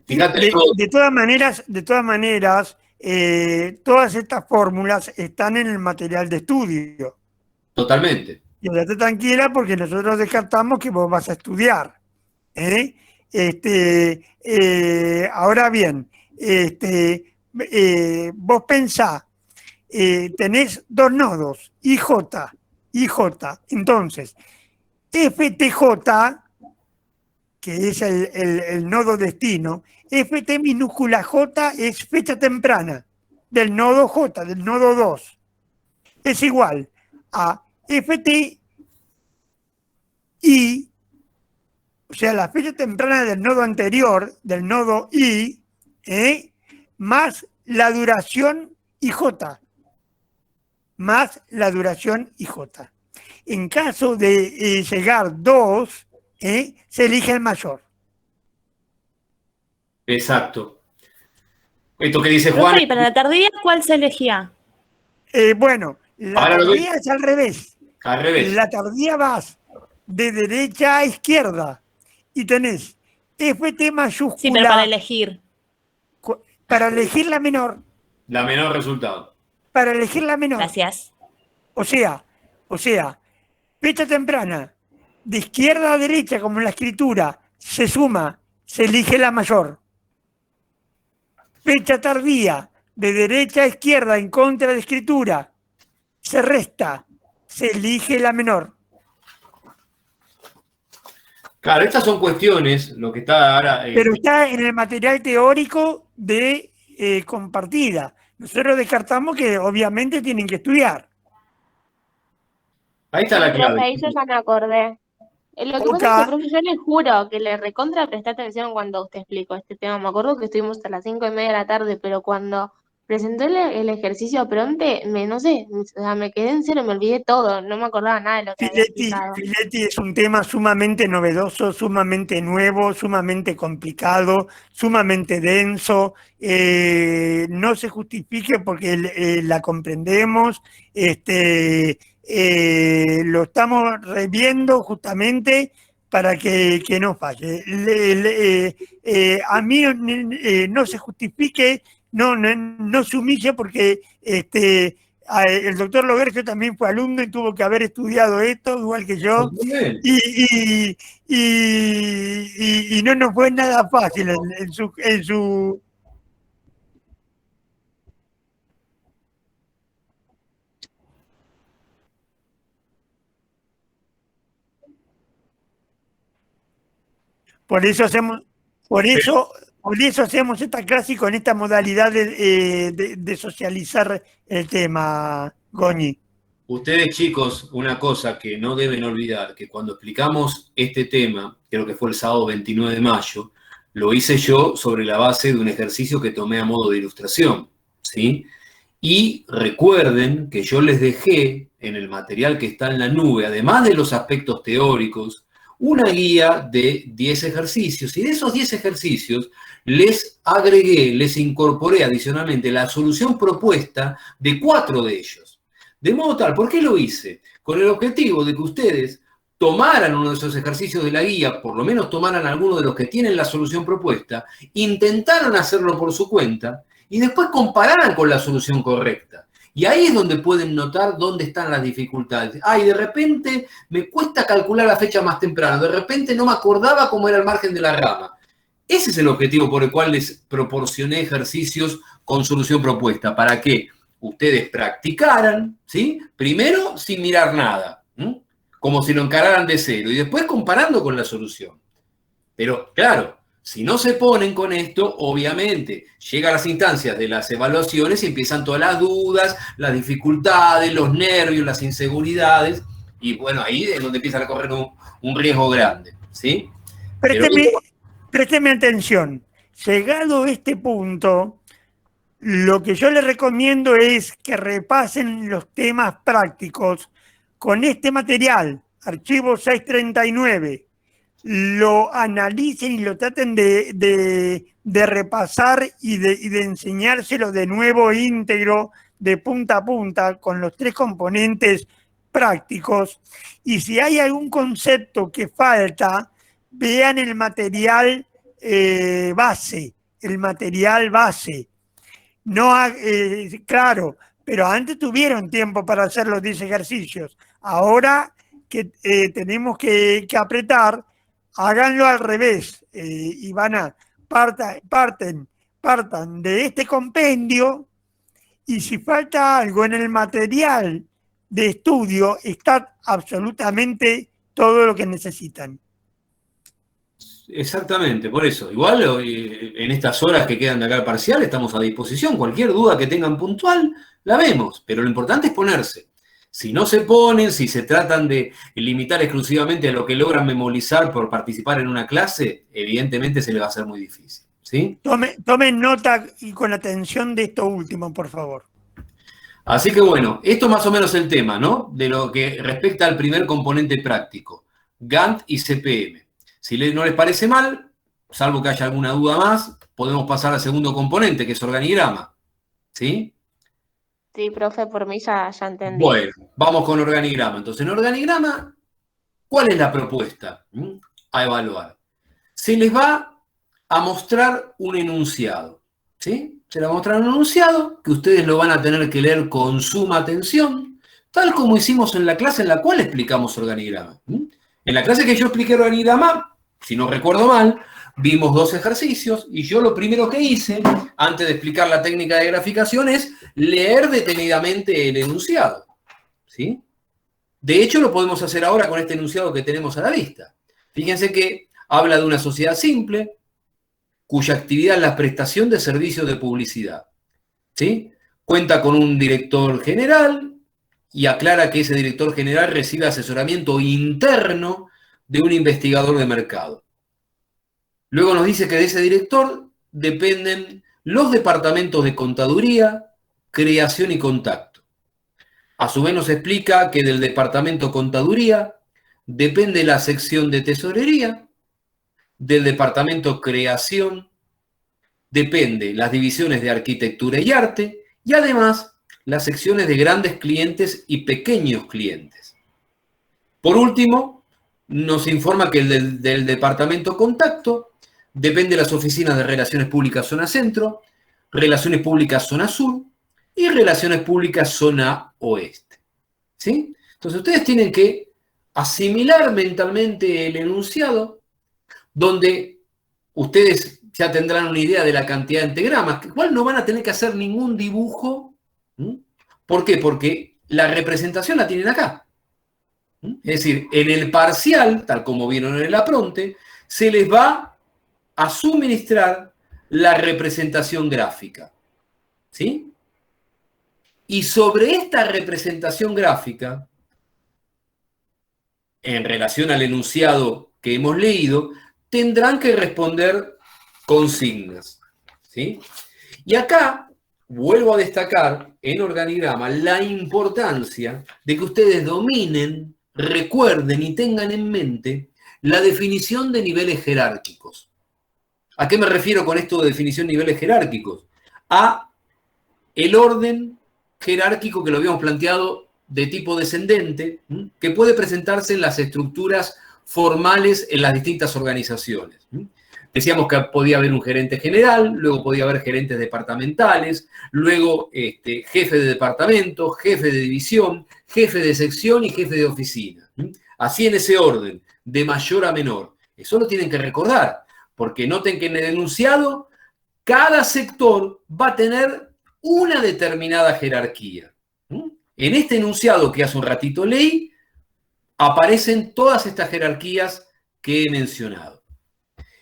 Fíjate, de todas maneras, todas estas fórmulas están en el material de estudio. totalmente. Y quédate tranquila porque nosotros descartamos que vos vas a estudiar. Ahora bien, vos pensá, tenés dos nodos, IJ. Entonces, FTJ, que es el nodo destino, FT minúscula J es fecha temprana del nodo J, del nodo 2. Es igual a FT I, o sea, la fecha temprana del nodo anterior, del nodo I, más la duración IJ. Más la duración IJ. En caso de llegar 2, se elige el mayor. Exacto. Esto que dice Juan. Profe, ¿y para la tardía cuál se elegía? Bueno, la Ahora tardía es al revés. Al revés. La tardía vas de derecha a izquierda y tenés FT mayúscula. Sí, pero para elegir. Para elegir la menor. La menor resultado. Para elegir la menor. Gracias. O sea, fecha temprana, de izquierda a derecha, como en la escritura, se suma, se elige la mayor. Fecha tardía, de derecha a izquierda, en contra de escritura, se resta, se elige la menor. Claro, estas son cuestiones, lo que está ahora... Pero está en el material teórico de compartida. Nosotros descartamos que obviamente tienen que estudiar. Ahí está la clave. Profe, ahí yo ya me acordé. Lo que pasa es que, profe, yo le juro que le recontra presté atención cuando usted explicó este tema. Me acuerdo que estuvimos hasta las 5:30 de la tarde, pero cuando presentó el ejercicio Pronte, no sé, o sea, me quedé en cero, me olvidé todo, no me acordaba nada de lo que había explicado. Filetti es un tema sumamente novedoso, sumamente nuevo, sumamente complicado, sumamente denso. No se justifique porque la comprendemos. Lo estamos reviendo justamente para que no falle. A mí no se justifique, no se humille porque el doctor Logercio también fue alumno y tuvo que haber estudiado esto, igual que yo, y no nos fue nada fácil en su Por eso hacemos esta clase y con esta modalidad de socializar el tema, Goñi. Ustedes, chicos, una cosa que no deben olvidar, que cuando explicamos este tema, creo que fue el sábado 29 de mayo, lo hice yo sobre la base de un ejercicio que tomé a modo de ilustración, ¿sí? Y recuerden que yo les dejé en el material que está en la nube, además de los aspectos teóricos, una guía de 10 ejercicios, y de esos 10 ejercicios les agregué, les incorporé adicionalmente la solución propuesta de 4 de ellos. De modo tal, ¿por qué lo hice? Con el objetivo de que ustedes tomaran uno de esos ejercicios de la guía, por lo menos tomaran alguno de los que tienen la solución propuesta, intentaran hacerlo por su cuenta y después compararan con la solución correcta. Y ahí es donde pueden notar dónde están las dificultades. Ay, de repente me cuesta calcular la fecha más temprana, de repente no me acordaba cómo era el margen de la rama. Ese es el objetivo por el cual les proporcioné ejercicios con solución propuesta, para que ustedes practicaran, ¿sí? Primero sin mirar nada, como si lo encararan de cero, y después comparando con la solución. Pero claro, si no se ponen con esto, obviamente, llegan las instancias de las evaluaciones y empiezan todas las dudas, las dificultades, los nervios, las inseguridades, y bueno, ahí es donde empiezan a correr un riesgo grande, ¿sí? Présteme atención. Llegado este punto, lo que yo les recomiendo es que repasen los temas prácticos con este material, archivo 639. Lo analicen y lo traten de repasar y de enseñárselo de nuevo íntegro, de punta a punta, con los 3 componentes prácticos. Y si hay algún concepto que falta, vean el material base, No, claro, pero antes tuvieron tiempo para hacer los 10 ejercicios. Ahora que tenemos que apretar, háganlo al revés y partan de este compendio, y si falta algo en el material de estudio, está absolutamente todo lo que necesitan. Exactamente, por eso. Igual en estas horas que quedan de acá al parcial estamos a disposición. Cualquier duda que tengan puntual, la vemos, pero lo importante es ponerse. Si no se ponen, si se tratan de limitar exclusivamente a lo que logran memorizar por participar en una clase, evidentemente se les va a hacer muy difícil, ¿sí? Tomen nota y con atención de esto último, por favor. Así que bueno, esto es más o menos el tema, ¿no? De lo que respecta al primer componente práctico, Gantt y CPM. Si no les parece mal, salvo que haya alguna duda más, podemos pasar al segundo componente, que es organigrama, ¿sí? Sí, profe, por mí ya entendí. Bueno, vamos con organigrama. Entonces, en organigrama, ¿cuál es la propuesta a evaluar? Se les va a mostrar un enunciado, ¿sí? Se les va a mostrar un enunciado que ustedes lo van a tener que leer con suma atención, tal como hicimos en la clase en la cual explicamos organigrama. En la clase que yo expliqué organigrama, si no recuerdo mal, vimos 2 ejercicios y yo lo primero que hice, antes de explicar la técnica de graficación, es leer detenidamente el enunciado, ¿sí? De hecho, lo podemos hacer ahora con este enunciado que tenemos a la vista. Fíjense que habla de una sociedad simple, cuya actividad es la prestación de servicios de publicidad, ¿sí? Cuenta con un director general y aclara que ese director general recibe asesoramiento interno de un investigador de mercado. Luego nos dice que de ese director dependen los departamentos de contaduría, creación y contacto. A su vez nos explica que del departamento contaduría depende la sección de tesorería, del departamento creación depende las divisiones de arquitectura y arte, y además las secciones de grandes clientes y pequeños clientes. Por último, nos informa que del departamento contacto depende las oficinas de Relaciones Públicas Zona Centro, Relaciones Públicas Zona Sur y Relaciones Públicas Zona Oeste, ¿sí? Entonces ustedes tienen que asimilar mentalmente el enunciado, donde ustedes ya tendrán una idea de la cantidad de entegramas, que igual no van a tener que hacer ningún dibujo. ¿Por qué? Porque la representación la tienen acá. Es decir, en el parcial, tal como vieron en el apronte, se les va a suministrar la representación gráfica, ¿sí? Y sobre esta representación gráfica, en relación al enunciado que hemos leído, tendrán que responder consignas, ¿sí? Y acá vuelvo a destacar en organigrama la importancia de que ustedes dominen, recuerden y tengan en mente la definición de niveles jerárquicos. ¿A qué me refiero con esto de definición de niveles jerárquicos? A el orden jerárquico que lo habíamos planteado de tipo descendente, que puede presentarse en las estructuras formales en las distintas organizaciones. Decíamos que podía haber un gerente general, luego podía haber gerentes departamentales, luego jefe de departamento, jefe de división, jefe de sección y jefe de oficina. Así en ese orden, de mayor a menor. Eso lo tienen que recordar, Porque noten que en el enunciado cada sector va a tener una determinada jerarquía. En este enunciado que hace un ratito leí, aparecen todas estas jerarquías que he mencionado.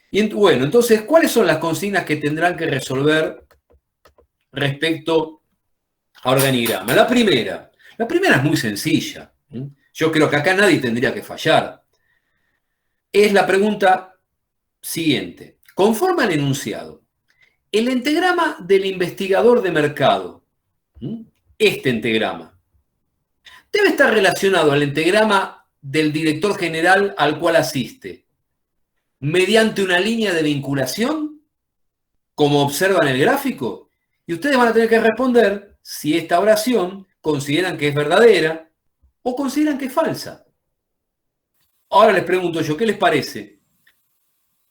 Y bueno, entonces, ¿cuáles son las consignas que tendrán que resolver respecto a organigrama? La primera es muy sencilla. Yo creo que acá nadie tendría que fallar. Es la pregunta siguiente. Conforme al enunciado, el entagrama del investigador de mercado, este entagrama, debe estar relacionado al entagrama del director general al cual asiste, mediante una línea de vinculación, como observan en el gráfico, y ustedes van a tener que responder si esta oración consideran que es verdadera o consideran que es falsa. Ahora les pregunto yo, ¿qué les parece?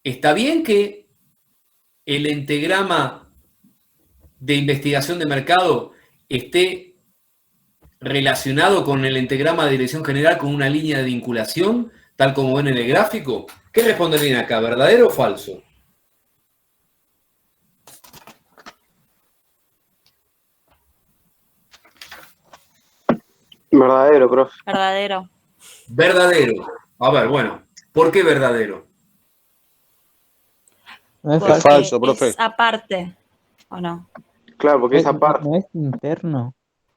¿Está bien que el entagrama de investigación de mercado esté relacionado con el entagrama de dirección general con una línea de vinculación, tal como ven en el gráfico? ¿Qué responderían acá, verdadero o falso? Verdadero, profe. Verdadero. Verdadero. A ver, bueno, ¿por qué verdadero? No es Porque falso. falso, profe. es aparte, ¿o no? Claro, porque es aparte. No es interno.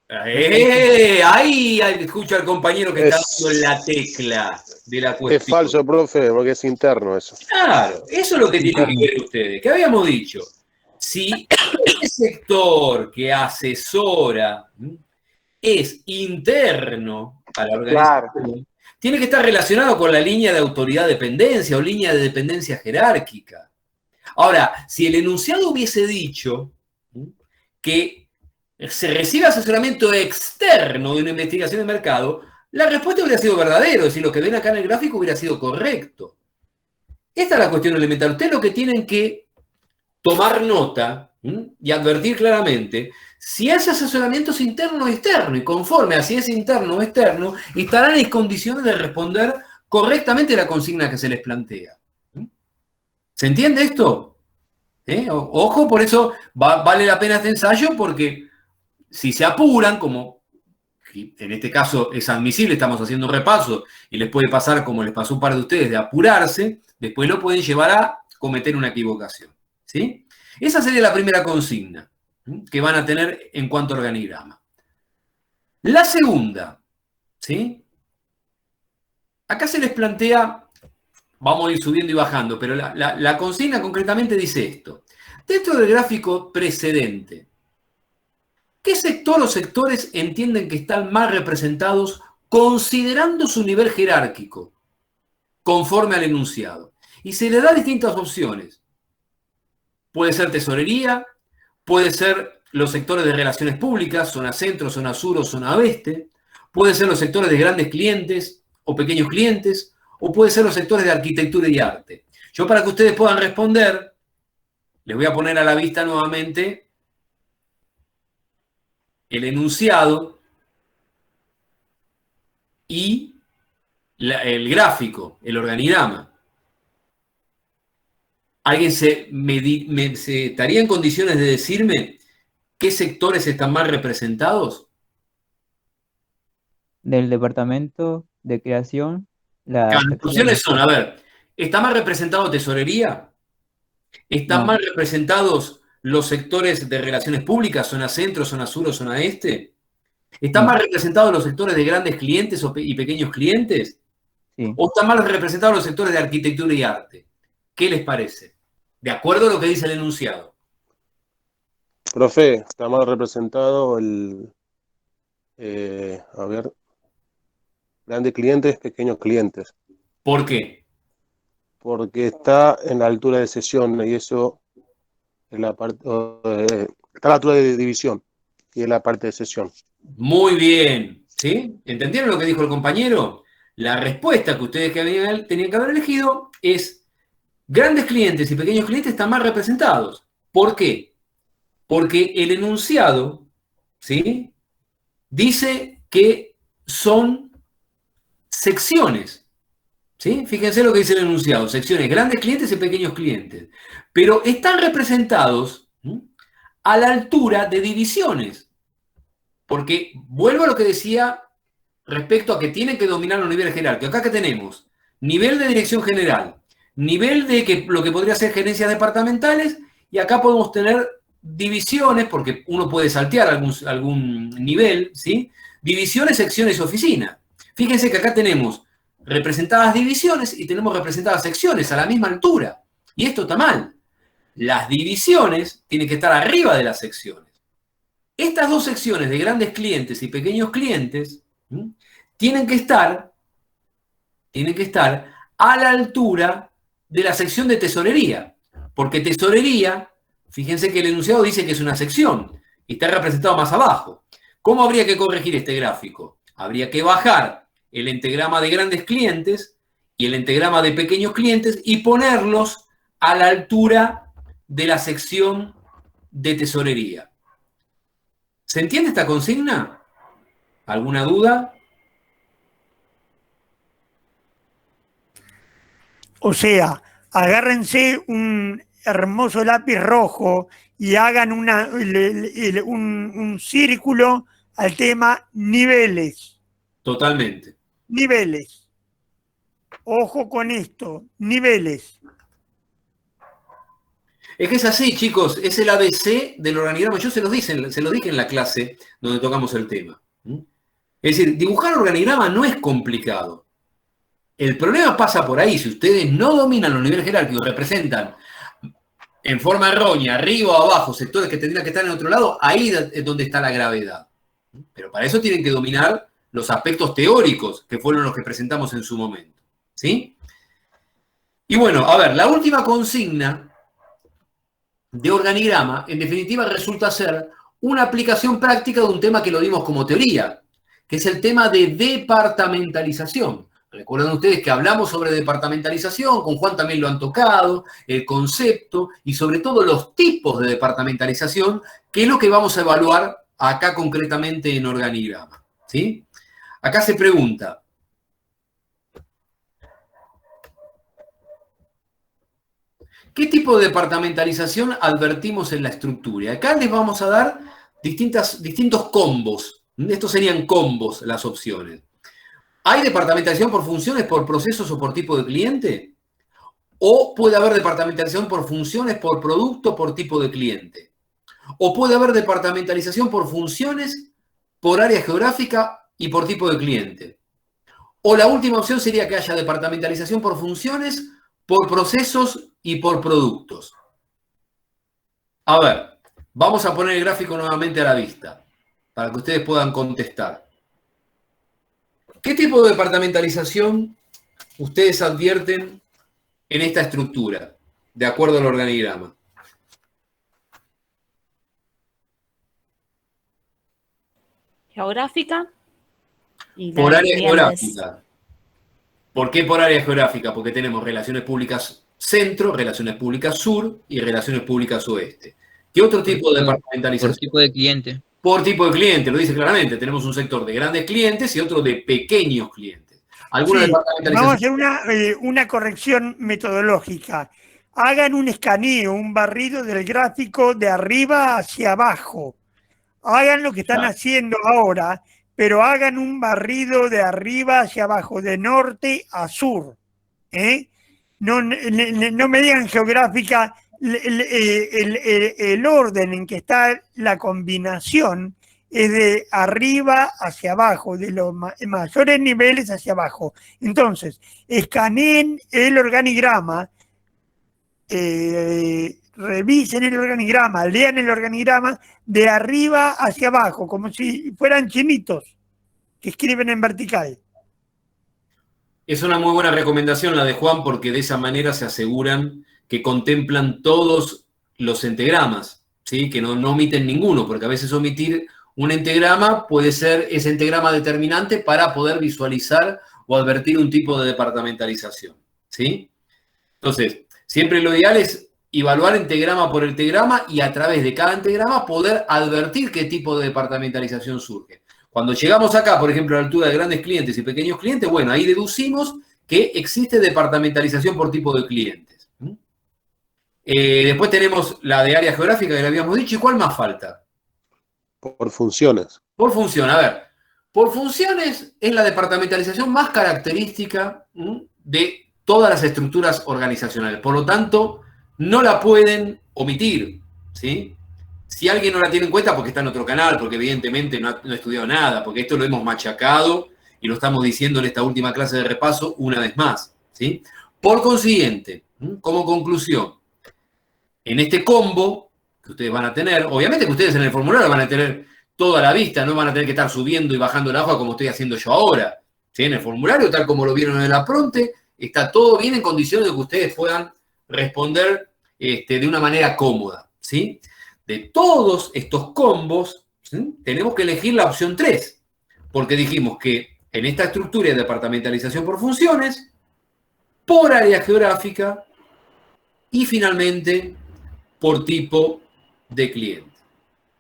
Ahí escucha al compañero que está Es- dando en la tecla de la Es cuestión. falso, profe, porque es interno eso. Claro, eso es lo que tienen que ver ustedes. ¿Qué habíamos dicho? Si el sector que asesora es interno a la organización, tiene que estar relacionado con la línea de autoridad-dependencia o línea de dependencia jerárquica. Ahora, si el enunciado hubiese dicho que se recibe asesoramiento externo de una investigación de mercado, la respuesta hubiera sido verdadero, es decir, lo que ven acá en el gráfico hubiera sido correcto. Esta es la cuestión elemental. Ustedes lo que tienen que tomar nota y advertir claramente si ese asesoramiento es interno o externo, y conforme a si es interno o externo, estarán en condiciones de responder correctamente la consigna que se les plantea. ¿Se entiende esto? Ojo, por eso vale la pena este ensayo, porque si se apuran, como en este caso es admisible, estamos haciendo un repaso, y les puede pasar como les pasó a un par de ustedes, de apurarse, después lo pueden llevar a cometer una equivocación. ¿Sí? Esa sería la primera consigna que van a tener en cuanto a organigrama. La segunda, ¿sí? Acá se les plantea, vamos a ir subiendo y bajando, pero la consigna concretamente dice esto. Dentro del gráfico precedente, ¿qué sector o sectores entienden que están más representados considerando su nivel jerárquico, conforme al enunciado? Y se le da distintas opciones. Puede ser tesorería, puede ser los sectores de relaciones públicas, zona centro, zona sur o zona oeste, puede ser los sectores de grandes clientes o pequeños clientes, o puede ser los sectores de arquitectura y arte. Yo, para que ustedes puedan responder, les voy a poner a la vista nuevamente el enunciado y el gráfico, el organigrama. ¿Alguien se estaría en condiciones de decirme qué sectores están más representados? Del departamento de creación, Las opciones son, a ver, ¿está más representado tesorería? ¿Están No. más representados los sectores de relaciones públicas, zona centro, zona sur o zona este? ¿Están No. más representados los sectores de grandes clientes y pequeños clientes? Sí. ¿O están más representados los sectores de arquitectura y arte? ¿Qué les parece? De acuerdo a lo que dice el enunciado. Profe, está mal representado grandes clientes, pequeños clientes. ¿Por qué? Porque está en la altura de sesión y eso es la parte, está a la altura de división y es la parte de sesión. Muy bien. ¿Sí? ¿Entendieron lo que dijo el compañero? La respuesta que ustedes tenían que haber elegido es: grandes clientes y pequeños clientes están más representados. ¿Por qué? Porque el enunciado, ¿sí?, dice que son secciones. ¿Sí? Fíjense lo que dice el enunciado, secciones grandes clientes y pequeños clientes. Pero están representados a la altura de divisiones. Porque vuelvo a lo que decía respecto a que tienen que dominar los niveles jerárquicos. Acá que tenemos nivel de dirección general, nivel de lo que podría ser gerencias departamentales, y acá podemos tener divisiones, porque uno puede saltear algún nivel, ¿sí? Divisiones, secciones y oficinas. Fíjense que acá tenemos representadas divisiones y tenemos representadas secciones a la misma altura. Y esto está mal. Las divisiones tienen que estar arriba de las secciones. Estas dos secciones de grandes clientes y pequeños clientes tienen que estar a la altura de la sección de tesorería. Porque tesorería, fíjense que el enunciado dice que es una sección y está representado más abajo. ¿Cómo habría que corregir este gráfico? Habría que bajar el entagrama de grandes clientes y el entagrama de pequeños clientes y ponerlos a la altura de la sección de tesorería. ¿Se entiende esta consigna? ¿Alguna duda? O sea, agárrense un hermoso lápiz rojo y hagan un círculo al tema niveles. Totalmente. Niveles. Ojo con esto, niveles. Es que es así, chicos, es el ABC del organigrama. Yo se los dije en la clase donde tocamos el tema. Es decir, dibujar organigrama no es complicado. El problema pasa por ahí. Si ustedes no dominan los niveles jerárquicos, representan en forma errónea, arriba o abajo, sectores que tendrían que estar en otro lado, ahí es donde está la gravedad. Pero para eso tienen que dominar los aspectos teóricos, que fueron los que presentamos en su momento. ¿Sí? Y bueno, a ver, la última consigna de organigrama, en definitiva, resulta ser una aplicación práctica de un tema que lo dimos como teoría, que es el tema de departamentalización. Recuerdan ustedes que hablamos sobre departamentalización, con Juan también lo han tocado, el concepto y sobre todo los tipos de departamentalización, que es lo que vamos a evaluar acá concretamente en organigrama. ¿Sí? Acá se pregunta, ¿qué tipo de departamentalización advertimos en la estructura? Acá les vamos a dar distintos combos. Estos serían combos las opciones. ¿Hay departamentalización por funciones, por procesos o por tipo de cliente? ¿O puede haber departamentalización por funciones, por producto, por tipo de cliente? ¿O puede haber departamentalización por funciones, por área geográfica y por tipo de cliente? O la última opción sería que haya departamentalización por funciones, por procesos y por productos. A ver, vamos a poner el gráfico nuevamente a la vista, para que ustedes puedan contestar. ¿Qué tipo de departamentalización ustedes advierten en esta estructura, de acuerdo al organigrama? Geográfica. Y Por área clientes. geográfica. ¿Por qué por área geográfica? Porque tenemos relaciones públicas centro, relaciones públicas sur y relaciones públicas oeste. ¿Qué otro tipo de departamentalización? Por tipo de cliente. Por tipo de cliente, lo dice claramente. Tenemos un sector de grandes clientes y otro de pequeños clientes. ¿Alguna Sí, departamentalización? vamos a hacer una corrección metodológica. Hagan un escaneo, un barrido del gráfico de arriba hacia abajo. Hagan lo que están haciendo ahora, pero hagan un barrido de arriba hacia abajo, de norte a sur. No me digan geográfica, el orden en que está la combinación es de arriba hacia abajo, de los mayores niveles hacia abajo. Entonces, escaneen el organigrama, revisen el organigrama, lean el organigrama de arriba hacia abajo, como si fueran chinitos que escriben en vertical. Es una muy buena recomendación la de Juan, porque de esa manera se aseguran que contemplan todos los entagramas, ¿sí? Que no omiten ninguno, porque a veces omitir un entagrama puede ser ese entagrama determinante para poder visualizar o advertir un tipo de departamentalización, ¿sí? Entonces, siempre lo ideal es evaluar entagrama por entagrama y a través de cada entagrama poder advertir qué tipo de departamentalización surge. Cuando llegamos acá, por ejemplo, a la altura de grandes clientes y pequeños clientes, bueno, ahí deducimos que existe departamentalización por tipo de clientes. Después tenemos la de área geográfica que le habíamos dicho. ¿Y cuál más falta? Por funciones. Por función, a ver. Por funciones es la departamentalización más característica de todas las estructuras organizacionales. Por lo tanto, no la pueden omitir, ¿sí? Si alguien no la tiene en cuenta porque está en otro canal, porque evidentemente no ha estudiado nada, porque esto lo hemos machacado y lo estamos diciendo en esta última clase de repaso una vez más, ¿sí? Por consiguiente, como conclusión, en este combo que ustedes van a tener, obviamente que ustedes en el formulario van a tener toda la vista, no van a tener que estar subiendo y bajando la hoja como estoy haciendo yo ahora, ¿sí? En el formulario, tal como lo vieron en la Pronte, está todo bien en condiciones de que ustedes puedan responder de una manera cómoda, ¿sí? De todos estos combos, ¿sí? Tenemos que elegir la opción 3, porque dijimos que en esta estructura de departamentalización por funciones, por área geográfica y finalmente por tipo de cliente,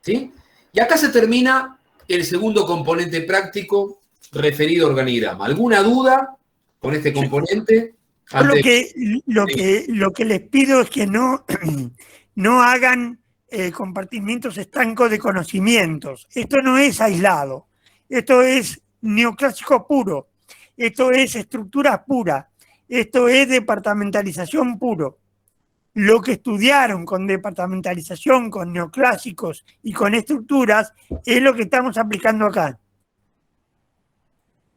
¿sí? Y acá se termina el segundo componente práctico referido a organigrama. ¿Alguna duda con este componente? Lo que les pido es que no hagan compartimientos estancos de conocimientos. Esto no es aislado. Esto es neoclásico puro. Esto es estructura pura. Esto es departamentalización puro. Lo que estudiaron con departamentalización, con neoclásicos y con estructuras es lo que estamos aplicando acá.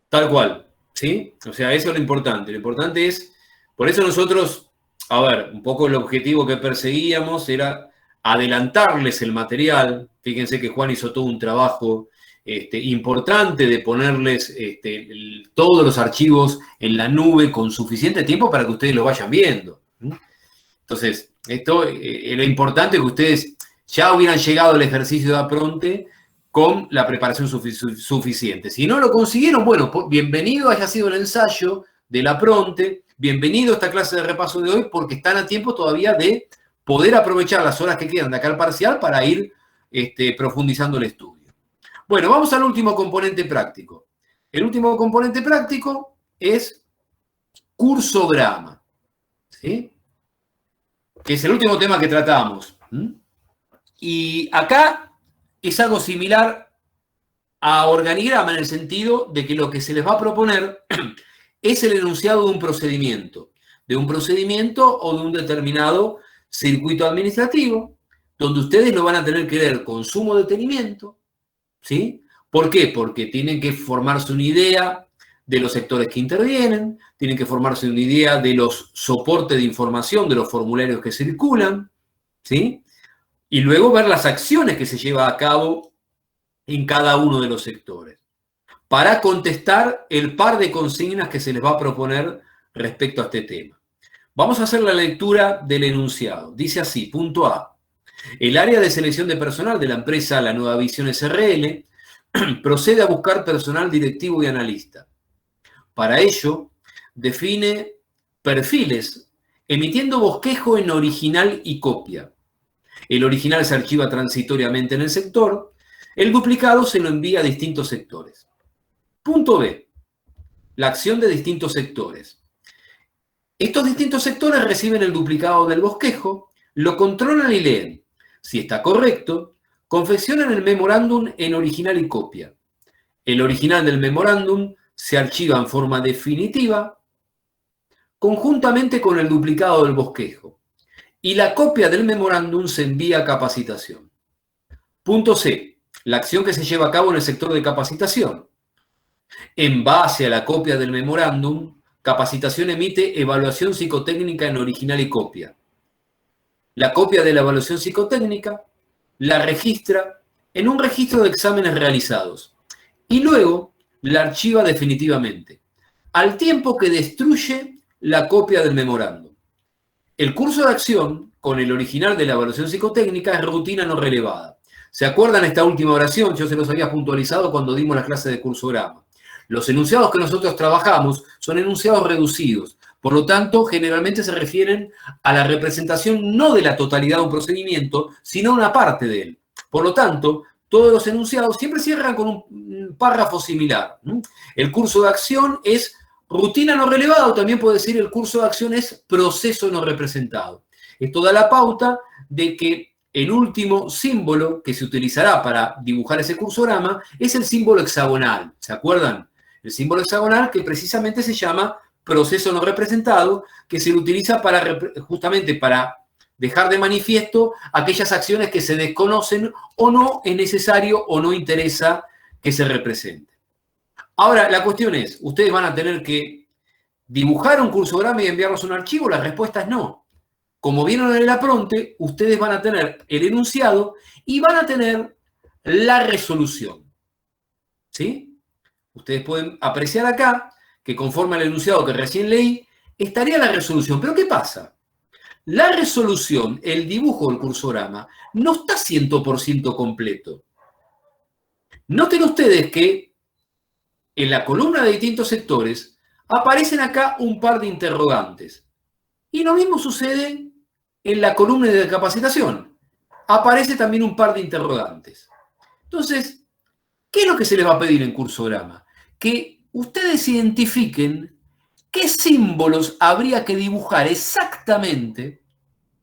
Tal cual, ¿sí? O sea, eso es lo importante. Lo importante es, por eso nosotros, a ver, un poco el objetivo que perseguíamos era adelantarles el material. Fíjense que Juan hizo todo un trabajo importante de ponerles todos los archivos en la nube con suficiente tiempo para que ustedes lo vayan viendo. Entonces, esto era importante que ustedes ya hubieran llegado al ejercicio de Apronte con la preparación suficiente. Si no lo consiguieron, bueno, bienvenido haya sido el ensayo del Apronte, bienvenido a esta clase de repaso de hoy, porque están a tiempo todavía de poder aprovechar las horas que quedan de acá al parcial para ir profundizando el estudio. Bueno, vamos al último componente práctico. El último componente práctico es cursograma, ¿sí? Que es el último tema que tratamos. Y acá es algo similar a organigrama en el sentido de que lo que se les va a proponer es el enunciado de un procedimiento o de un determinado circuito administrativo, donde ustedes lo van a tener que leer con sumo detenimiento, ¿sí? ¿Por qué? Porque tienen que formarse una idea de los sectores que intervienen, tienen que formarse una idea de los soportes de información, de los formularios que circulan, ¿sí? Y luego ver las acciones que se llevan a cabo en cada uno de los sectores, para contestar el par de consignas que se les va a proponer respecto a este tema. Vamos a hacer la lectura del enunciado. Dice así, punto A. El área de selección de personal de la empresa La Nueva Visión SRL procede a buscar personal directivo y analista. Para ello, define perfiles emitiendo bosquejo en original y copia. El original se archiva transitoriamente en el sector, el duplicado se lo envía a distintos sectores. Punto B. La acción de distintos sectores. Estos distintos sectores reciben el duplicado del bosquejo, lo controlan y leen. Si está correcto, confeccionan el memorándum en original y copia. El original del memorándum se archiva en forma definitiva conjuntamente con el duplicado del bosquejo y la copia del memorándum se envía a capacitación. Punto C. La acción que se lleva a cabo en el sector de capacitación. En base a la copia del memorándum, capacitación emite evaluación psicotécnica en original y copia. La copia de la evaluación psicotécnica la registra en un registro de exámenes realizados y luego la archiva definitivamente, al tiempo que destruye la copia del memorándum. El curso de acción con el original de la evaluación psicotécnica es rutina no relevada. ¿Se acuerdan esta última oración? Yo se los había puntualizado cuando dimos la clase de cursograma. Los enunciados que nosotros trabajamos son enunciados reducidos. Por lo tanto, generalmente se refieren a la representación no de la totalidad de un procedimiento, sino una parte de él. Por lo tanto, todos los enunciados siempre cierran con un párrafo similar. El curso de acción es Rutina no relevada, o también puede decir el curso de acción es proceso no representado. Esto da la pauta de que el último símbolo que se utilizará para dibujar ese cursograma es el símbolo hexagonal. ¿Se acuerdan? El símbolo hexagonal que precisamente se llama proceso no representado, que se utiliza justamente para dejar de manifiesto aquellas acciones que se desconocen o no es necesario o no interesa que se representen. Ahora, la cuestión es, ¿ustedes van a tener que dibujar un cursograma y enviarnos un archivo? La respuesta es no. Como vieron en el apronte, ustedes van a tener el enunciado y van a tener la resolución. ¿Sí? Ustedes pueden apreciar acá que conforme al enunciado que recién leí, estaría la resolución. ¿Pero qué pasa? La resolución, el dibujo del cursograma, no está 100% completo. Noten ustedes que en la columna de distintos sectores aparecen acá un par de interrogantes. Y lo mismo sucede en la columna de capacitación. Aparece también un par de interrogantes. Entonces, ¿qué es lo que se les va a pedir en cursograma? Que ustedes identifiquen qué símbolos habría que dibujar exactamente,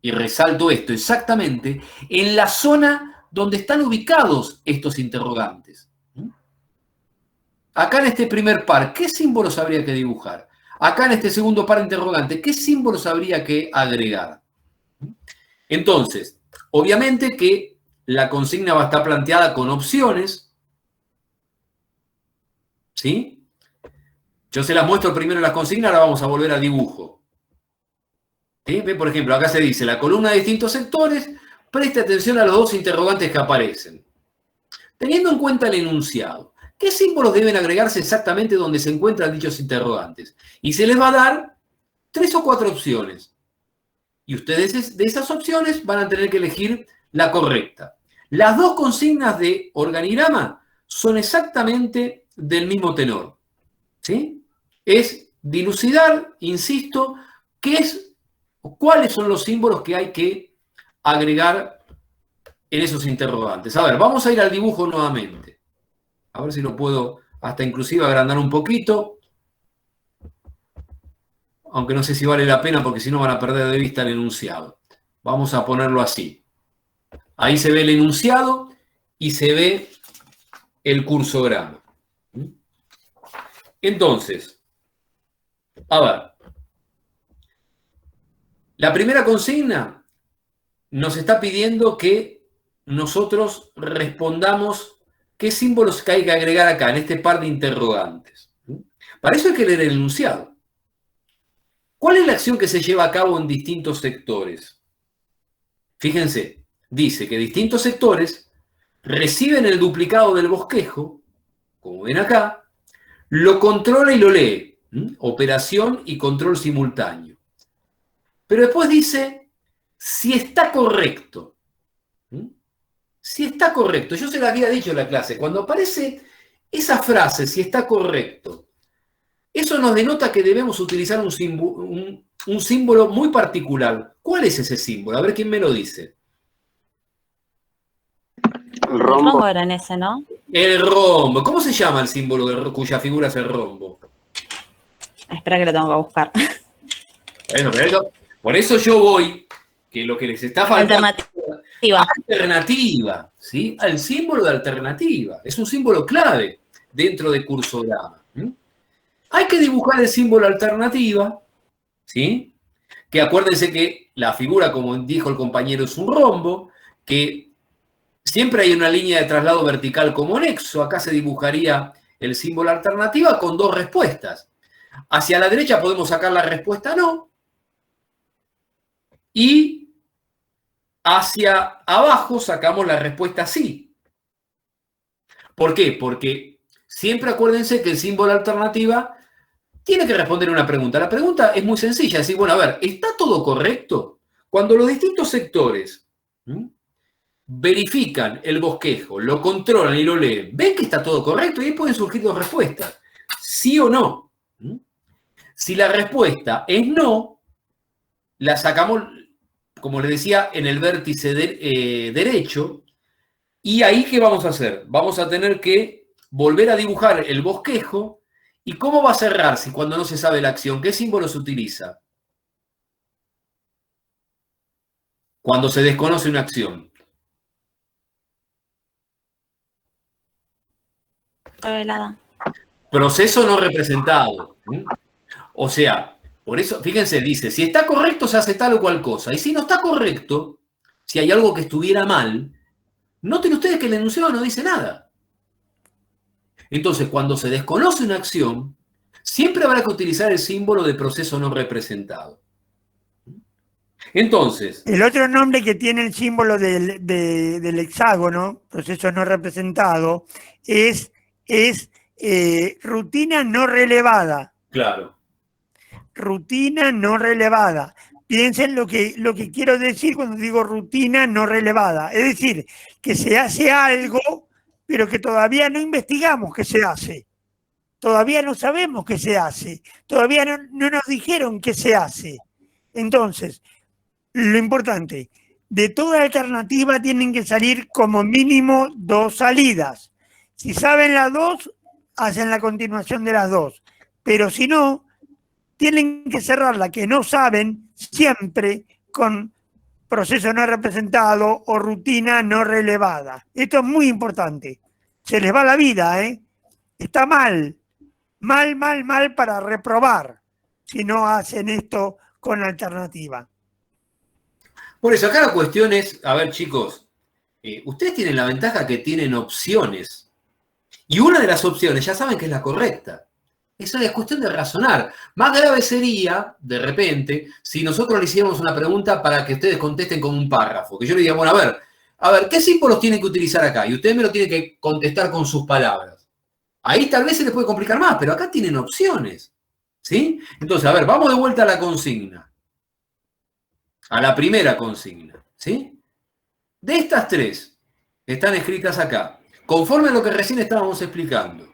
y resalto esto, exactamente, en la zona donde están ubicados estos interrogantes. Acá en este primer par, ¿qué símbolos habría que dibujar? Acá en este segundo par de interrogantes, ¿qué símbolos habría que agregar? Entonces, obviamente que la consigna va a estar planteada con opciones, ¿sí? Yo se las muestro primero en las consignas, ahora vamos a volver a dibujo. ¿Sí? Por ejemplo, acá se dice, la columna de distintos sectores, preste atención a los dos interrogantes que aparecen. Teniendo en cuenta el enunciado, ¿qué símbolos deben agregarse exactamente donde se encuentran dichos interrogantes? Y se les va a dar 3 o 4 opciones. Y ustedes de esas opciones van a tener que elegir la correcta. Las dos consignas de organigrama son exactamente del mismo tenor. ¿Sí? Es dilucidar, insisto, cuáles son los símbolos que hay que agregar en esos interrogantes. A ver, vamos a ir al dibujo nuevamente. A ver si lo puedo hasta inclusive agrandar un poquito. Aunque no sé si vale la pena porque si no van a perder de vista el enunciado. Vamos a ponerlo así. Ahí se ve el enunciado y se ve el cursograma. Entonces, a ver. La primera consigna nos está pidiendo que nosotros respondamos qué símbolos que hay que agregar acá en este par de interrogantes. Para eso hay que leer el enunciado. ¿Cuál es la acción que se lleva a cabo en distintos sectores? Fíjense, dice que distintos sectores reciben el duplicado del bosquejo, como ven acá, lo controla y lo lee. Operación y control simultáneo. Pero después dice, si está correcto. Si está correcto. Yo se lo había dicho en la clase. Cuando aparece esa frase, si está correcto, eso nos denota que debemos utilizar un símbolo muy particular. ¿Cuál es ese símbolo? A ver quién me lo dice. El rombo. Era en ese, ¿no? El rombo. ¿Cómo se llama el símbolo cuya figura es el rombo? Espera que lo tengo que buscar. Bueno, pero por eso yo voy, que lo que les está faltando... Alternativa, ¿sí? Al símbolo de alternativa. Es un símbolo clave dentro de cursograma. Hay que dibujar el símbolo alternativa, ¿sí? Que acuérdense que la figura, como dijo el compañero, es un rombo, que siempre hay una línea de traslado vertical como nexo. Acá se dibujaría el símbolo alternativa con 2 respuestas. Hacia la derecha podemos sacar la respuesta no. Y hacia abajo sacamos la respuesta sí. ¿Por qué? Porque siempre acuérdense que el símbolo alternativa tiene que responder una pregunta. La pregunta es muy sencilla. Es decir, bueno, a ver, ¿está todo correcto? Cuando los distintos sectores verifican el bosquejo, lo controlan y lo leen, ven que está todo correcto y ahí pueden surgir 2 respuestas. Sí o no. Si la respuesta es no, la sacamos, como les decía, en el vértice derecho. Y ahí, ¿qué vamos a hacer? Vamos a tener que volver a dibujar el bosquejo ¿Y cómo va a cerrar si cuando no se sabe la acción? ¿Qué símbolo se utiliza? Cuando se desconoce una acción. Revelada. Proceso no representado. O sea, por eso, fíjense, dice, si está correcto se hace tal o cual cosa. Y si no está correcto, si hay algo que estuviera mal, noten ustedes que el enunciado no dice nada. Entonces, cuando se desconoce una acción, siempre habrá que utilizar el símbolo de proceso no representado. Entonces, El otro nombre que tiene el símbolo del hexágono, proceso no representado, es rutina no relevada. claro, Rutina no relevada. Piensen lo que quiero decir cuando digo rutina no relevada. Es decir, que se hace algo, pero que todavía no investigamos qué se hace. Todavía no sabemos qué se hace. Todavía no nos dijeron qué se hace. Entonces, lo importante, de toda alternativa tienen que salir como mínimo 2 salidas. Si saben las 2, hacen la continuación de las 2. Pero si no, tienen que cerrar la que no saben siempre con proceso no representado o rutina no relevada. Esto es muy importante. Se les va la vida, ¿eh? Está mal para reprobar si no hacen esto con alternativa. por eso acá la cuestión es, a ver chicos, ustedes tienen la ventaja que tienen opciones. Y una de las opciones ya saben que es la correcta. Eso es cuestión de razonar. Más grave sería, de repente, si nosotros le hiciéramos una pregunta para que ustedes contesten con un párrafo. Que yo le diga, bueno, a ver, ¿qué símbolos tienen que utilizar acá? Y ustedes me lo tienen que contestar con sus palabras. Ahí tal vez se les puede complicar más, pero acá tienen opciones. ¿Sí? Entonces, a ver, vamos de vuelta a la consigna. A la primera consigna. ¿Sí? De estas 3 que están escritas acá, conforme a lo que recién estábamos explicando,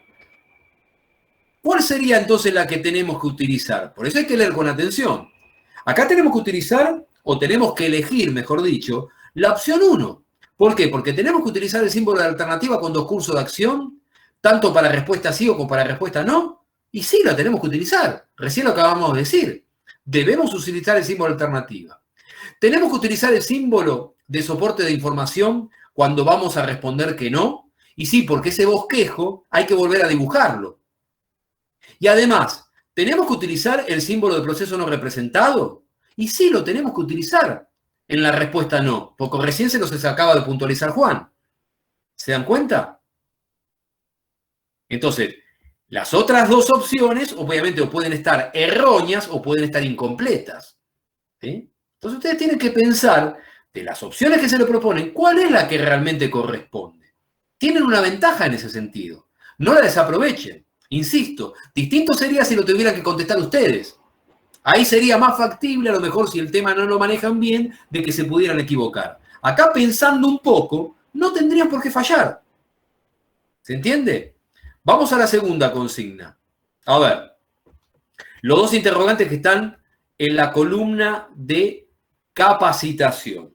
¿cuál sería entonces la que tenemos que utilizar? Por eso hay que leer con atención. Acá tenemos que utilizar, o tenemos que elegir, mejor dicho, la opción 1. ¿Por qué? Porque tenemos que utilizar el símbolo de alternativa con 2 cursos de acción, tanto para respuesta sí o como para respuesta no. Y sí, la tenemos que utilizar. Recién lo acabamos de decir. Debemos utilizar el símbolo de alternativa. Tenemos que utilizar el símbolo de soporte de información cuando vamos a responder que no. Y sí, porque ese bosquejo hay que volver a dibujarlo. Y además, ¿tenemos que utilizar el símbolo de proceso no representado? Y sí, lo tenemos que utilizar en la respuesta no, porque recién se los acaba de puntualizar Juan. ¿Se dan cuenta? Entonces, las otras 2 opciones, obviamente, o pueden estar erróneas o pueden estar incompletas. ¿Sí? Entonces, ustedes tienen que pensar, de las opciones que se les proponen, ¿cuál es la que realmente corresponde? Tienen una ventaja en ese sentido. No la desaprovechen. Insisto, distinto sería si lo tuvieran que contestar ustedes. Ahí sería más factible, a lo mejor si el tema no lo manejan bien, de que se pudieran equivocar. Acá pensando un poco, no tendrían por qué fallar. ¿Se entiende? Vamos a la segunda consigna. A ver, los 2 interrogantes que están en la columna de capacitación.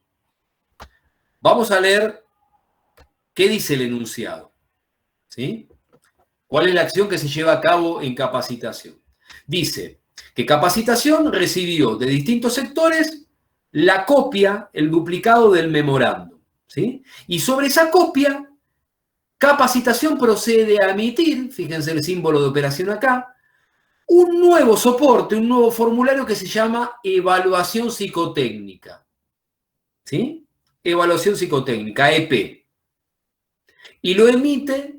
Vamos a leer qué dice el enunciado. ¿Sí? ¿Cuál es la acción que se lleva a cabo en capacitación? Dice que capacitación recibió de distintos sectores la copia, el duplicado del memorándum. ¿Sí? Y sobre esa copia, capacitación procede a emitir, fíjense el símbolo de operación acá, un nuevo soporte, un nuevo formulario que se llama evaluación psicotécnica. ¿Sí? Evaluación psicotécnica, EP. Y lo emite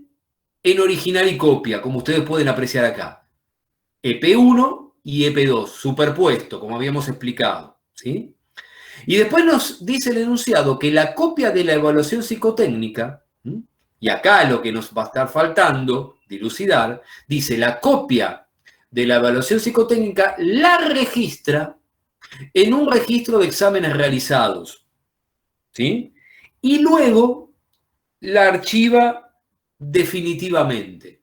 en original y copia, como ustedes pueden apreciar acá. EP1 y EP2, superpuesto, como habíamos explicado. ¿Sí? Y después nos dice el enunciado que la copia de la evaluación psicotécnica, y acá lo que nos va a estar faltando dilucidar, dice la copia de la evaluación psicotécnica la registra en un registro de exámenes realizados. ¿Sí? Y luego la archiva definitivamente.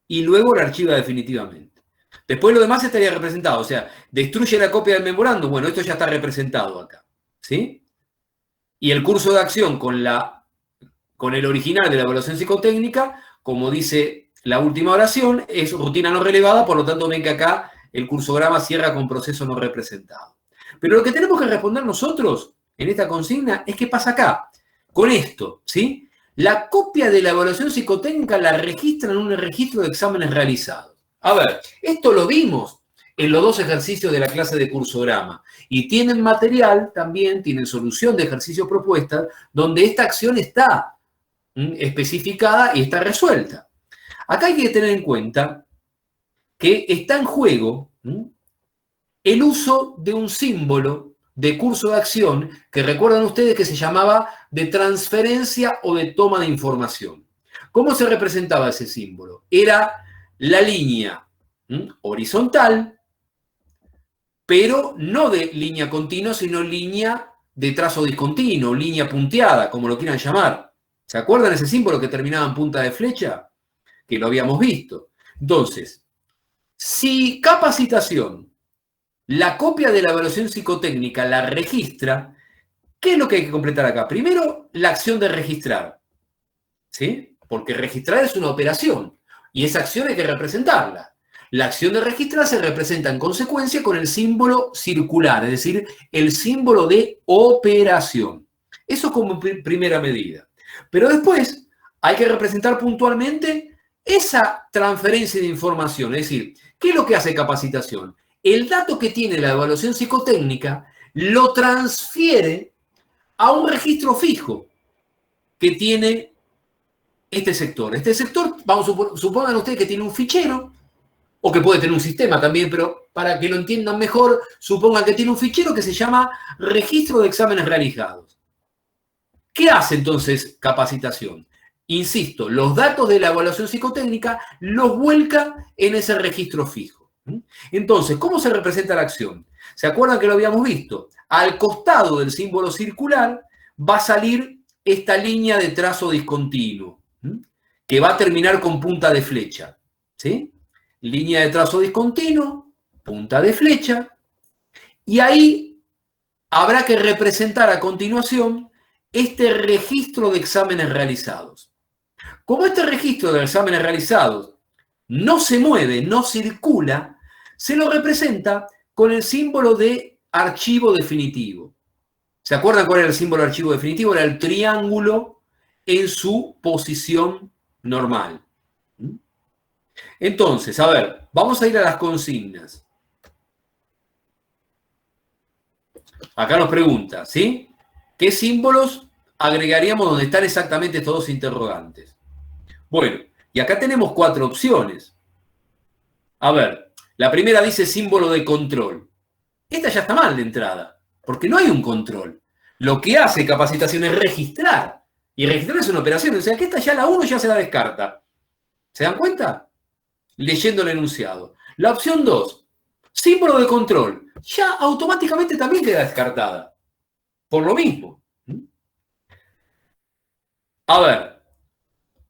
Y luego la archiva definitivamente. Después lo demás estaría representado. O sea, destruye la copia del memorándum. Bueno, esto ya está representado acá. ¿Sí? Y el curso de acción con el original de la evaluación psicotécnica, como dice la última oración es rutina no relevada, por lo tanto ven que acá el cursograma cierra con proceso no representado. Pero lo que tenemos que responder nosotros en esta consigna es qué pasa acá. Con esto, ¿sí? La copia de la evaluación psicotécnica la registran en un registro de exámenes realizados. A ver, esto lo vimos en los 2 ejercicios de la clase de cursograma. Y tienen material también, tienen solución de ejercicios propuestas, donde esta acción está especificada y está resuelta. Acá hay que tener en cuenta que está en juego el uso de un símbolo de curso de acción que recuerdan ustedes que se llamaba de transferencia o de toma de información. ¿Cómo se representaba ese símbolo? Era la línea horizontal, pero no de línea continua, sino línea de trazo discontinuo, línea punteada, como lo quieran llamar. ¿Se acuerdan ese símbolo que terminaba en punta de flecha? Que lo habíamos visto. Entonces, si capacitación, la copia de la evaluación psicotécnica la registra, ¿qué es lo que hay que completar acá? Primero, la acción de registrar, ¿sí? Porque registrar es una operación y esa acción hay que representarla. La acción de registrar se representa en consecuencia con el símbolo circular, es decir, el símbolo de operación. Eso como primera medida. Pero después hay que representar puntualmente esa transferencia de información, es decir, ¿qué es lo que hace capacitación? El dato que tiene la evaluación psicotécnica lo transfiere a un registro fijo que tiene este sector. Este sector, supongan ustedes que tiene un fichero, o que puede tener un sistema también, pero para que lo entiendan mejor, supongan que tiene un fichero que se llama registro de exámenes realizados. ¿Qué hace entonces capacitación? Insisto, los datos de la evaluación psicotécnica los vuelca en ese registro fijo. Entonces, ¿cómo se representa la acción? ¿Se acuerdan que lo habíamos visto? Al costado del símbolo circular va a salir esta línea de trazo discontinuo, que va a terminar con punta de flecha, ¿sí? Línea de trazo discontinuo, punta de flecha, y ahí habrá que representar a continuación este registro de exámenes realizados. Como este registro de exámenes realizados no se mueve, no circula, se lo representa con el símbolo de archivo definitivo. ¿Se acuerdan cuál era el símbolo de archivo definitivo? Era el triángulo en su posición normal. Entonces, a ver, vamos a ir a las consignas. Acá nos pregunta, ¿sí? ¿Qué símbolos agregaríamos donde están exactamente estos 2 interrogantes? Bueno, y acá tenemos 4 opciones. A ver, la primera dice símbolo de control. Esta ya está mal de entrada, porque no hay un control. Lo que hace capacitación es registrar. Y registrar es una operación. O sea que esta ya la 1 ya se la descarta. ¿Se dan cuenta? Leyendo el enunciado. La opción 2, símbolo de control. Ya automáticamente también queda descartada. Por lo mismo. A ver,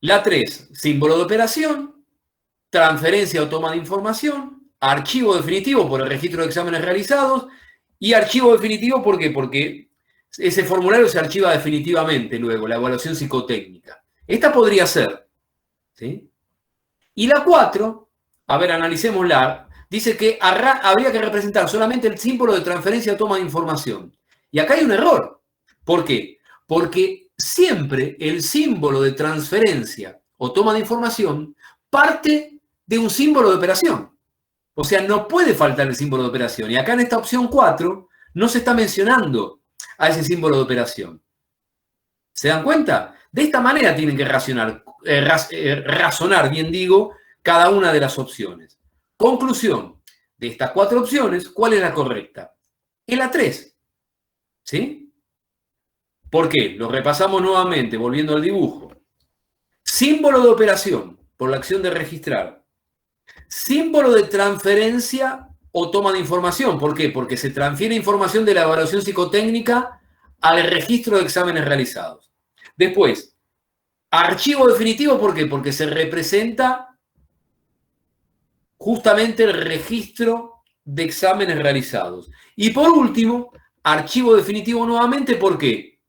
la 3, símbolo de operación, transferencia o toma de información, archivo definitivo por el registro de exámenes realizados y archivo definitivo, ¿por qué? Porque ese formulario se archiva definitivamente luego, la evaluación psicotécnica. Esta podría ser, ¿sí? Y la 4, a ver, analicémosla, dice que habría que representar solamente el símbolo de transferencia o toma de información. Y acá hay un error. ¿Por qué? Porque siempre el símbolo de transferencia o toma de información parte de un símbolo de operación. O sea, no puede faltar el símbolo de operación. Y acá en esta opción 4 no se está mencionando a ese símbolo de operación. ¿Se dan cuenta? De esta manera tienen que razonar, bien digo, cada una de las opciones. Conclusión, de estas 4 opciones, ¿cuál es la correcta? Es la 3. ¿Sí? ¿Por qué? Lo repasamos nuevamente, volviendo al dibujo. Símbolo de operación, por la acción de registrar. Símbolo de transferencia o toma de información. ¿Por qué? Porque se transfiere información de la evaluación psicotécnica al registro de exámenes realizados. Después, archivo definitivo, ¿por qué? Porque se representa justamente el registro de exámenes realizados. Y por último, archivo definitivo nuevamente, ¿por qué?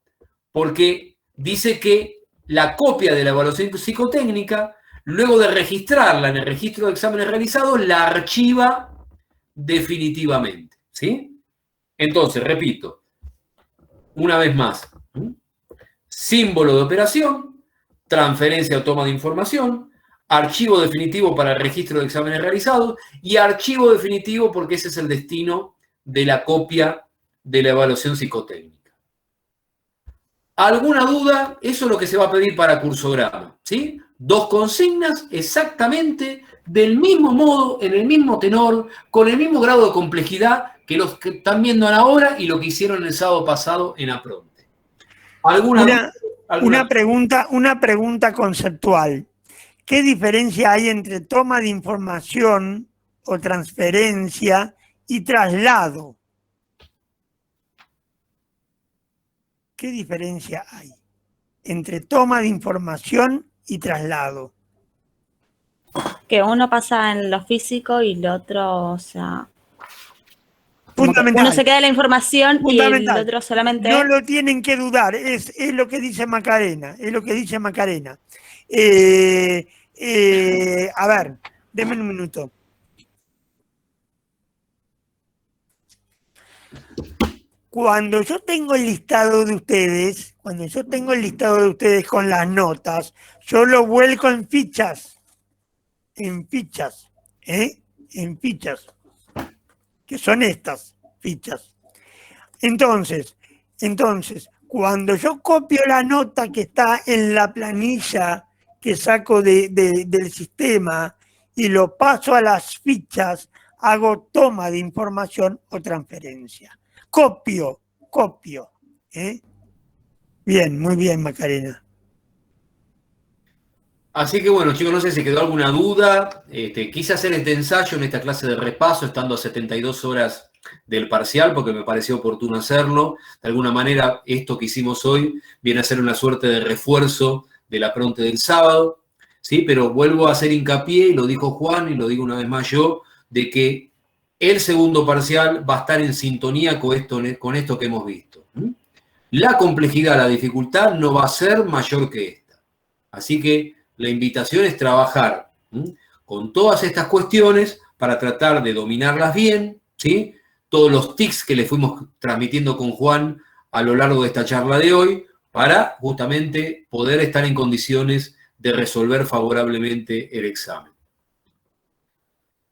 Porque dice que la copia de la evaluación psicotécnica luego de registrarla en el registro de exámenes realizados, la archiva definitivamente, ¿sí? Entonces, repito, una vez más, símbolo de operación, transferencia o toma de información, archivo definitivo para el registro de exámenes realizados y archivo definitivo porque ese es el destino de la copia de la evaluación psicotécnica. ¿Alguna duda? Eso es lo que se va a pedir para cursograma, ¿sí? 2 consignas exactamente del mismo modo, en el mismo tenor, con el mismo grado de complejidad que los que están viendo ahora y lo que hicieron el sábado pasado en Apronte. Una pregunta conceptual. ¿Qué diferencia hay entre toma de información o transferencia y traslado? ¿Qué diferencia hay entre toma de información y traslado? Que uno pasa en lo físico y el otro, o sea, Fundamental. uno se queda la información y el otro solamente... No lo tienen que dudar, es lo que dice Macarena, A ver, denme un minuto. Cuando yo tengo el listado de ustedes, con las notas, yo lo vuelco en fichas, que son estas fichas. Entonces, cuando yo copio la nota que está en la planilla que saco del sistema y lo paso a las fichas, hago toma de información o transferencia. Copio. Bien, muy bien, Macarena. Así que bueno, chicos, no sé si quedó alguna duda. Quise hacer este ensayo en esta clase de repaso, estando a 72 horas del parcial, porque me pareció oportuno hacerlo. De alguna manera, esto que hicimos hoy viene a ser una suerte de refuerzo de la Apronte del sábado, ¿sí? Pero vuelvo a hacer hincapié, y lo dijo Juan, y lo digo una vez más yo, de que el segundo parcial va a estar en sintonía con esto que hemos visto. La complejidad, la dificultad no va a ser mayor que esta. Así que la invitación es trabajar con todas estas cuestiones para tratar de dominarlas bien, ¿sí? Todos los tics que le fuimos transmitiendo con Juan a lo largo de esta charla de hoy, para justamente poder estar en condiciones de resolver favorablemente el examen.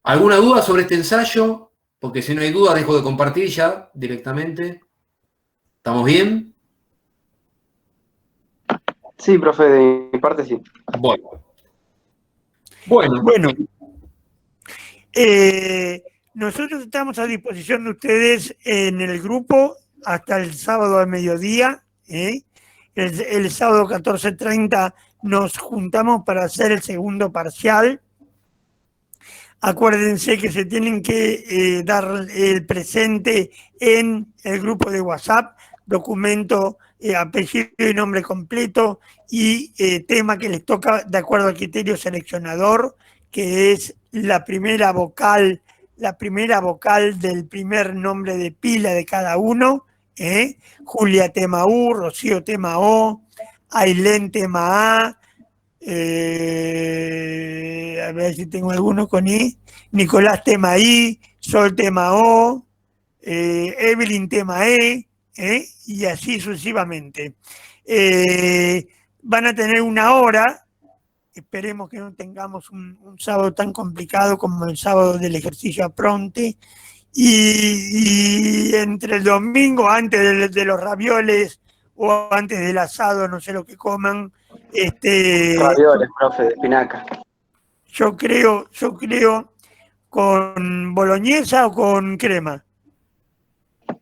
¿Alguna duda sobre este ensayo? Porque si no hay duda, dejo de compartir ya directamente. ¿Estamos bien? Sí, profe, de mi parte sí. Bueno. Nosotros estamos a disposición de ustedes en el grupo hasta el sábado al mediodía. El sábado 14:30 nos juntamos para hacer el segundo parcial. Acuérdense que se tienen que dar el presente en el grupo de WhatsApp, documento, apellido y nombre completo y tema que les toca de acuerdo al criterio seleccionador, que es la primera vocal del primer nombre de pila de cada uno. Julia tema U, Rocío tema O, Ailén tema A, a ver si tengo alguno con I, Nicolás tema I, Sol tema O, Evelyn tema E, y así sucesivamente. Van a tener una hora, esperemos que no tengamos un sábado tan complicado como el sábado del ejercicio Apronte, y entre el domingo, antes de los ravioles o antes del asado, no sé lo que coman, Ravioles, profe, de espinaca. Yo creo con boloñesa o con crema.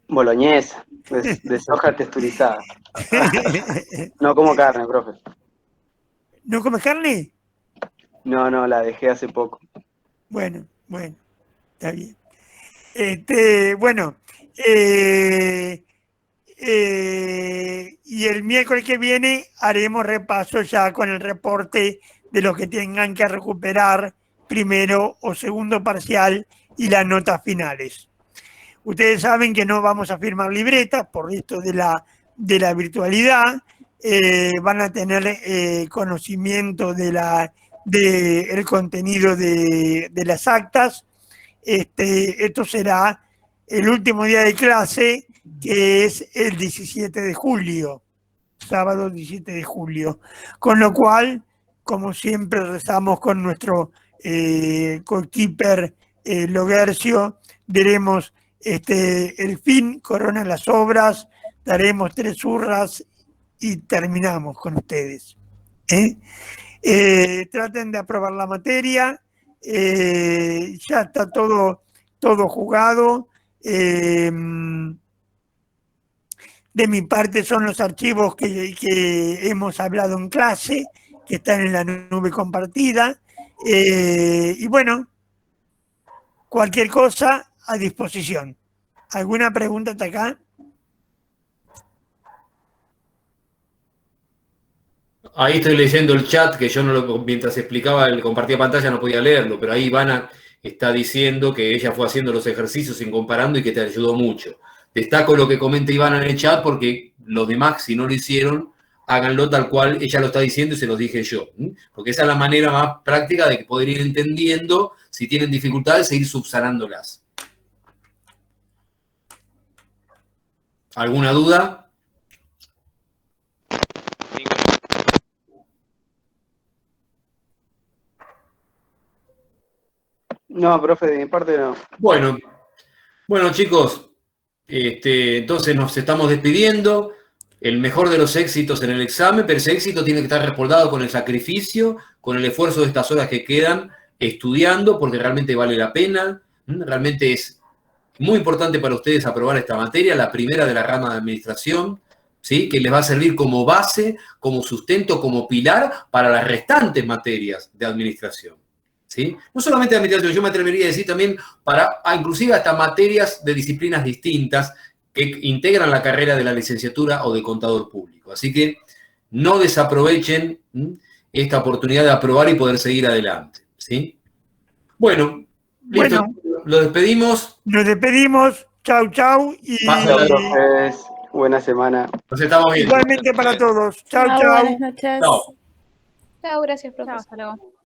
Boloñesa, de soja texturizada. No como carne, profe. ¿No comes carne? No, la dejé hace poco. Bueno, está bien. Y el miércoles que viene haremos repaso ya con el reporte de los que tengan que recuperar primero o segundo parcial y las notas finales. Ustedes saben que no vamos a firmar libretas por esto de la virtualidad. Van a tener conocimiento de del contenido de las actas. Esto será el último día de clase, que es el 17 de julio, sábado 17 de julio. Con lo cual, como siempre, rezamos con nuestro coequiper Logercio, veremos el fin, coronan las obras, daremos 3 urras y terminamos con ustedes. Traten de aprobar la materia, ya está todo jugado. De mi parte son los archivos que hemos hablado en clase, que están en la nube compartida. Y bueno, cualquier cosa a disposición. ¿Alguna pregunta hasta acá? Ahí estoy leyendo el chat, que yo mientras explicaba, compartía pantalla, no podía leerlo, pero ahí Ivana está diciendo que ella fue haciendo los ejercicios en comparando y que te ayudó mucho. Destaco lo que comenta Ivana en el chat porque los demás, si no lo hicieron, háganlo tal cual ella lo está diciendo y se los dije yo. Porque esa es la manera más práctica de poder ir entendiendo, si tienen dificultades, e ir subsanándolas. ¿Alguna duda? No, profe, de mi parte no. Bueno, chicos, entonces nos estamos despidiendo. El mejor de los éxitos en el examen, pero ese éxito tiene que estar respaldado con el sacrificio, con el esfuerzo de estas horas que quedan estudiando, porque realmente vale la pena. Realmente es muy importante para ustedes aprobar esta materia, la primera de la rama de administración, ¿sí? Que les va a servir como base, como sustento, como pilar para las restantes materias de administración. ¿Sí? No solamente de administración, yo me atrevería a decir también para inclusive hasta materias de disciplinas distintas que integran la carrera de la licenciatura o de contador público. Así que no desaprovechen esta oportunidad de aprobar y poder seguir adelante. ¿Sí? Bueno, listo. Lo despedimos. Nos despedimos. Chau, chau. Y buena semana. Nos estamos viendo. Igualmente para todos. Chau, chau. Buenas noches. Chau. Chao, gracias, profesor. Chao, hasta luego.